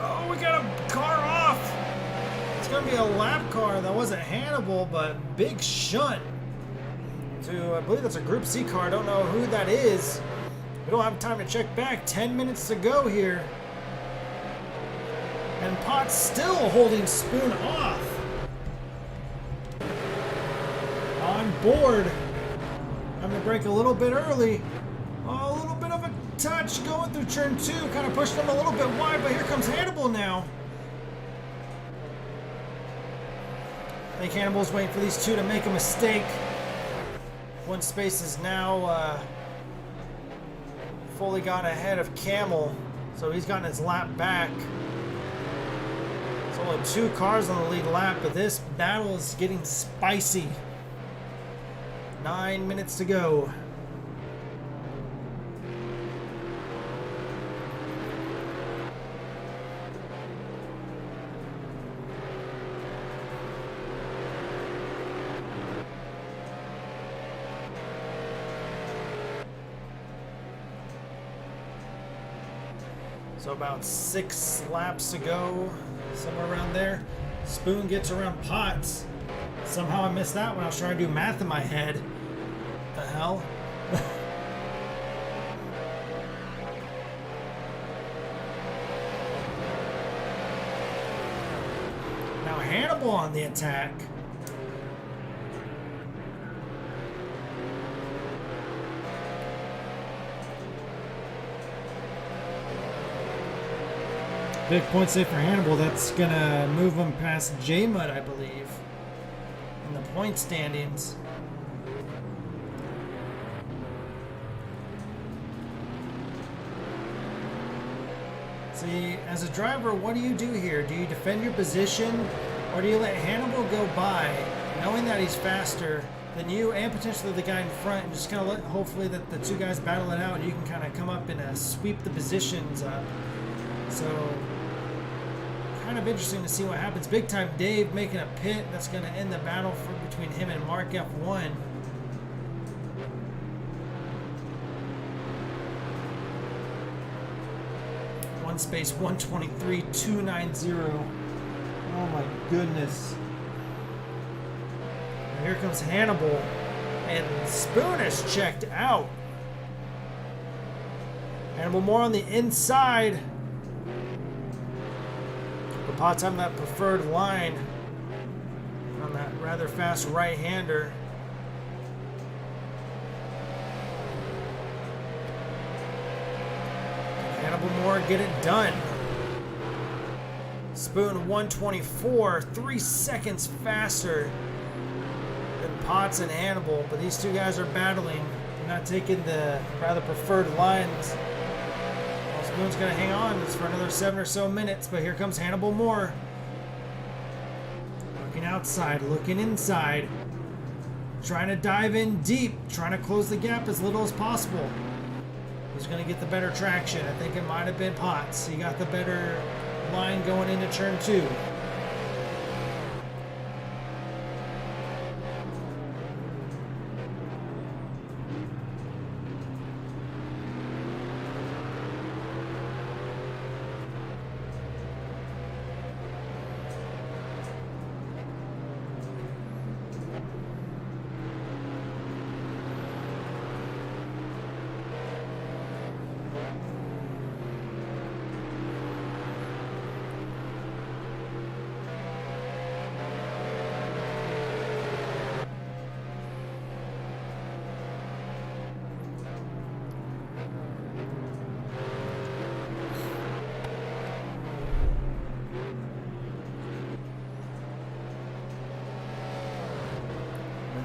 Oh, we got a car off. It's going to be a lap car. That wasn't Hannibal, but big shunt to, I believe that's a Group C car. I don't know who that is. We don't have time to check back. 10 minutes to go here. And Potts still holding Spoon off. On board. I'm going to brake a little bit early. Oh, a little bit of a touch going through turn 2. Kind of pushed him a little bit wide, but here comes Hannibal now. I think Hannibal's waiting for these two to make a mistake. One space is now fully gone ahead of Camel, so he's gotten his lap back. It's only 2 cars on the lead lap, but this battle is getting spicy. 9 minutes to go. So about 6 laps to go, somewhere around there. Spoon gets around Potts. Somehow I missed that when I was trying to do math in my head. What the hell? Now Hannibal on the attack. Big point save for Hannibal. That's going to move him past J-Mud, I believe, in the point standings. See, as a driver, what do you do here? Do you defend your position, or do you let Hannibal go by, knowing that he's faster than you and potentially the guy in front, and just kind of let, hopefully, that the 2 guys battle it out, and you can kind of come up and sweep the positions up. So, kind of interesting to see what happens. Big Time Dave making a pit. That's going to end the battle between him and Mark F1. One space 123.290. Oh my goodness. And here comes Hannibal. And Spoon is checked out. Hannibal more on the inside. But Potts on that preferred line on that rather fast right-hander. Hannibal Moore get it done. Spoon 124, 3 seconds faster than Potts and Hannibal, but these 2 guys are battling. They're not taking the rather preferred lines. Spoon's going to hang on just for another 7 or so minutes, but here comes Hannibal Moore. Looking outside, looking inside. Trying to dive in deep, trying to close the gap as little as possible. Who's going to get the better traction? I think it might have been Potts. He got the better line going into turn 2.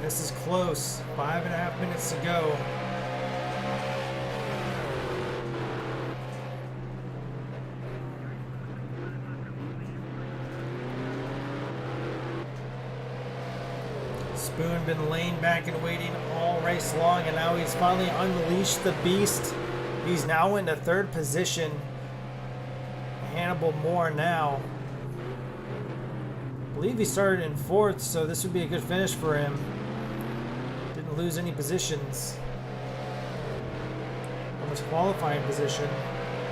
This is close. 5.5 minutes to go. Spoon been laying back and waiting all race long, and now he's finally unleashed the beast. He's now into third position. Hannibal Moore now. I believe he started in fourth, so this would be a good finish for him. Didn't lose any positions from his qualifying position.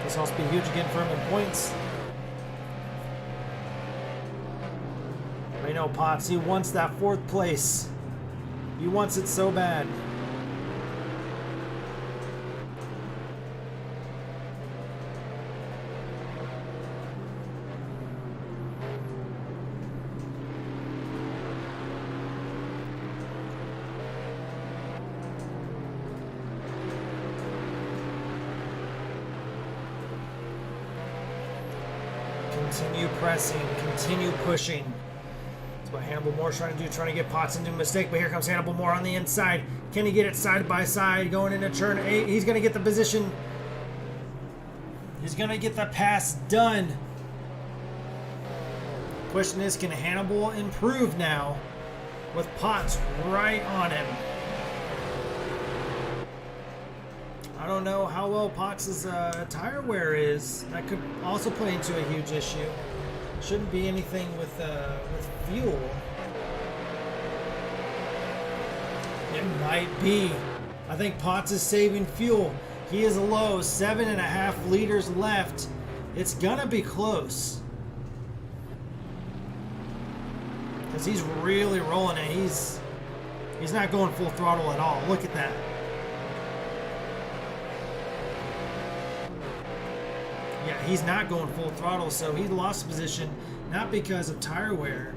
This will also be huge again for him in points. I know Potts, he wants that fourth place. He wants it so bad. Continue pressing, continue pushing. That's what Hannibal Moore's trying to do, trying to get Potts into a mistake, but here comes Hannibal Moore on the inside. Can he get it side by side, going into turn 8? He's going to get the position. He's going to get the pass done. Question is, can Hannibal improve now with Potts right on him? I don't know how well Potts' tire wear is. That could also play into a huge issue. Shouldn't be anything with fuel. It might be. I think Potts is saving fuel. He is low, 7.5 liters left. It's gonna be close. Because he's really rolling it. He's not going full throttle at all. Look at that. Yeah, he's not going full throttle, so he lost position, not because of tire wear.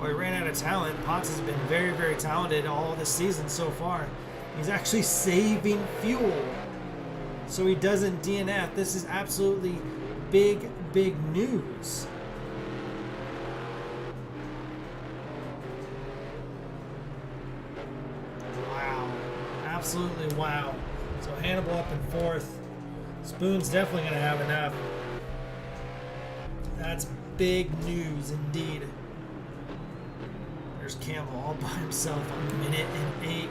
Or he ran out of talent. Potts has been very, very talented all this season so far. He's actually saving fuel, so he doesn't DNF. This is absolutely big, big news. Wow. Absolutely wow. So Hannibal up in fourth. Spoon's definitely going to have enough. That's big news indeed. There's Camel all by himself, 1:08.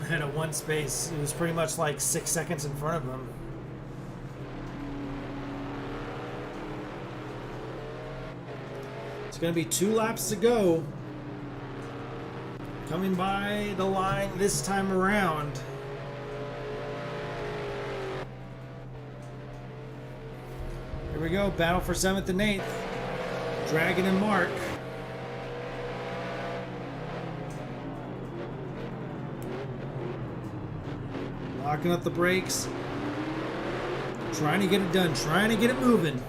Ahead of one space. It was pretty much like 6 seconds in front of him. It's going to be 2 laps to go. Coming by the line this time around. Here we go, battle for 7th and 8th. Dragon and Mark. Locking up the brakes. Trying to get it done, trying to get it moving.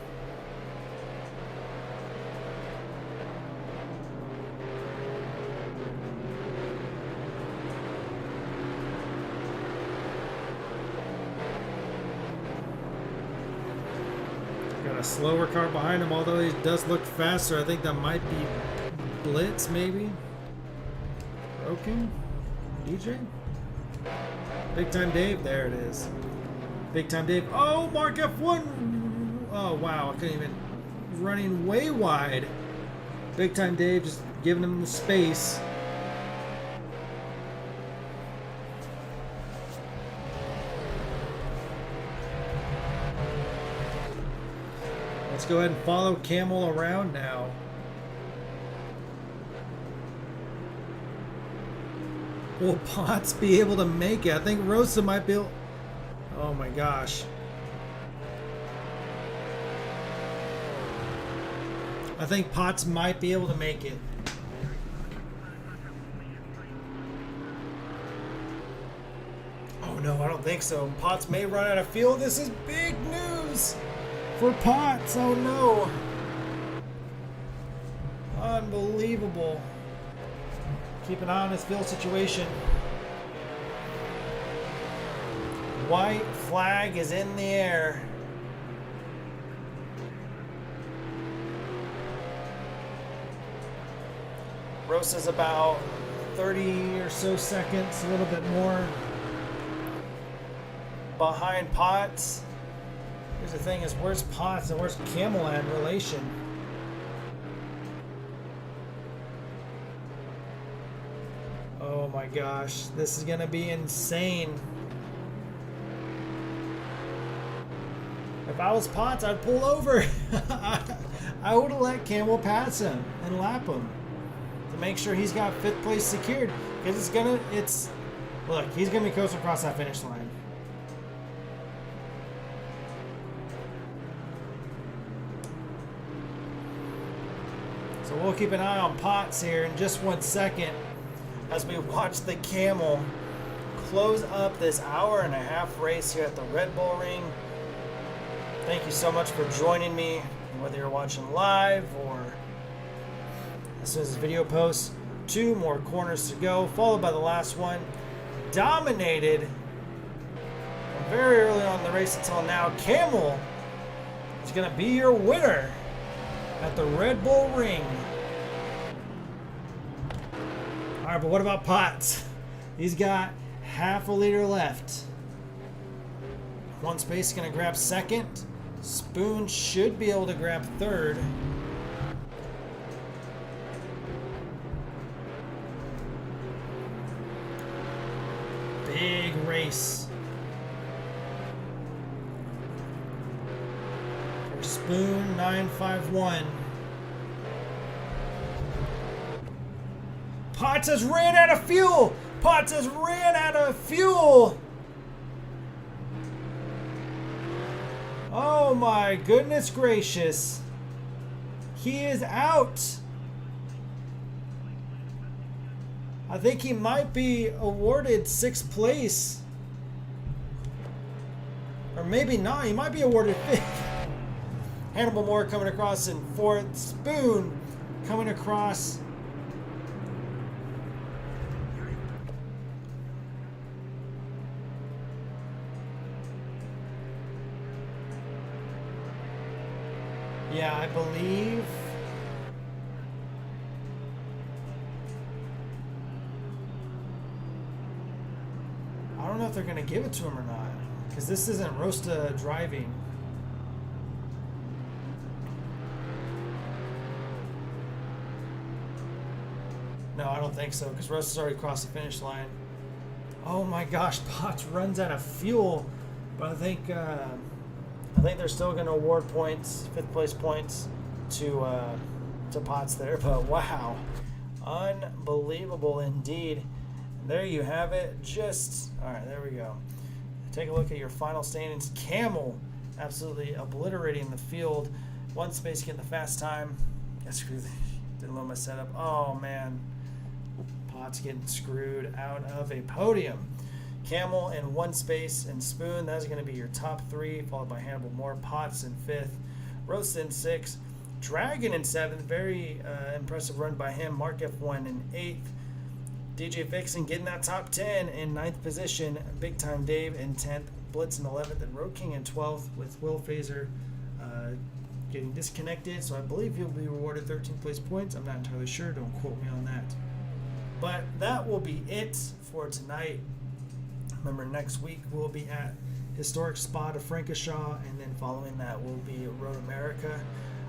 A slower car behind him, although he does look faster. I think that might be Blitz, maybe. Broken? DJ? Big Time Dave, there it is. Big Time Dave. Oh, Mark F1! Oh, wow, I couldn't even. Running way wide. Big Time Dave just giving him the space. Let's go ahead and follow Camel around now. Will Potts be able to make it? I think Rosa might be able... Oh my gosh. I think Potts might be able to make it. Oh no, I don't think so. Potts may run out of fuel. This is big news for Potts. Oh no. Unbelievable. Keep an eye on his fuel situation. White flag is in the air. Roast is about 30 or so seconds, a little bit more behind Potts. Here's the thing is, where's Potts and where's Camel at in relation? Oh my gosh, this is gonna be insane. If I was Potts, I'd pull over. I would have let Camel pass him and lap him to make sure he's got 5th place secured. Because look, he's gonna be coasting across that finish line. So we'll keep an eye on Potts here in just 1 second as we watch the Camel close up this hour-and-a-half race here at the Red Bull Ring. Thank you so much for joining me, whether you're watching live or as soon as this video posts. 2 more corners to go, followed by the last one. Dominated from very early on in the race until now. Camel is going to be your winner at the Red Bull Ring. All right, but what about Potts? He's got half a liter left. 1 space going to grab 2nd. Spoon should be able to grab 3rd. Big race for Spoon 951. Potts has ran out of fuel. Potts has ran out of fuel. Oh my goodness gracious. He is out. I think he might be awarded 6th place. Or maybe not. He might be awarded 5th. Hannibal Moore coming across in 4th. Spoon coming across. Yeah, I believe. I don't know if they're going to give it to him or not, because this isn't Rosta driving. No, I don't think so, because Rosta's already crossed the finish line. Oh my gosh, Potts runs out of fuel, but I think they're still going to award points, 5th place points, to Potts there. But wow, unbelievable indeed. There you have it. All right, there we go. Take a look at your final standings. Camel absolutely obliterating the field. 1 space getting the fast time. Didn't load my setup. Oh man, Potts getting screwed out of a podium. Camel in 1 space, and Spoon, that's going to be your top 3, followed by Hannibal Moore. Potts in 5th, Roast in 6th, Dragon in 7th, very impressive run by him. Mark F1 in 8th, DJ Vixen getting that top 10 in 9th position, Big Time Dave in 10th, Blitz in 11th, and Road King in 12th, with Will Phaser getting disconnected, so I believe he'll be rewarded 13th place points. I'm not entirely sure, don't quote me on that. But that will be it for tonight. Remember, next week we'll be at Historic Spot of Frankishaw, and then following that will be Road America.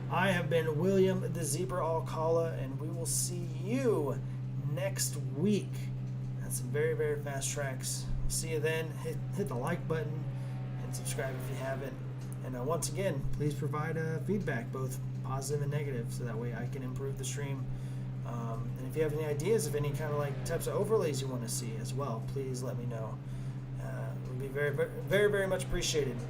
I have been William the Zebra Alcala, and we will see you next week. That's some very, very fast tracks. See you then. Hit the like button and subscribe if you haven't. And once again, please provide feedback, both positive and negative, so that way I can improve the stream. And if you have any ideas of any kind of like types of overlays you want to see as well, please let me know. It would be very, very, very, very much appreciated.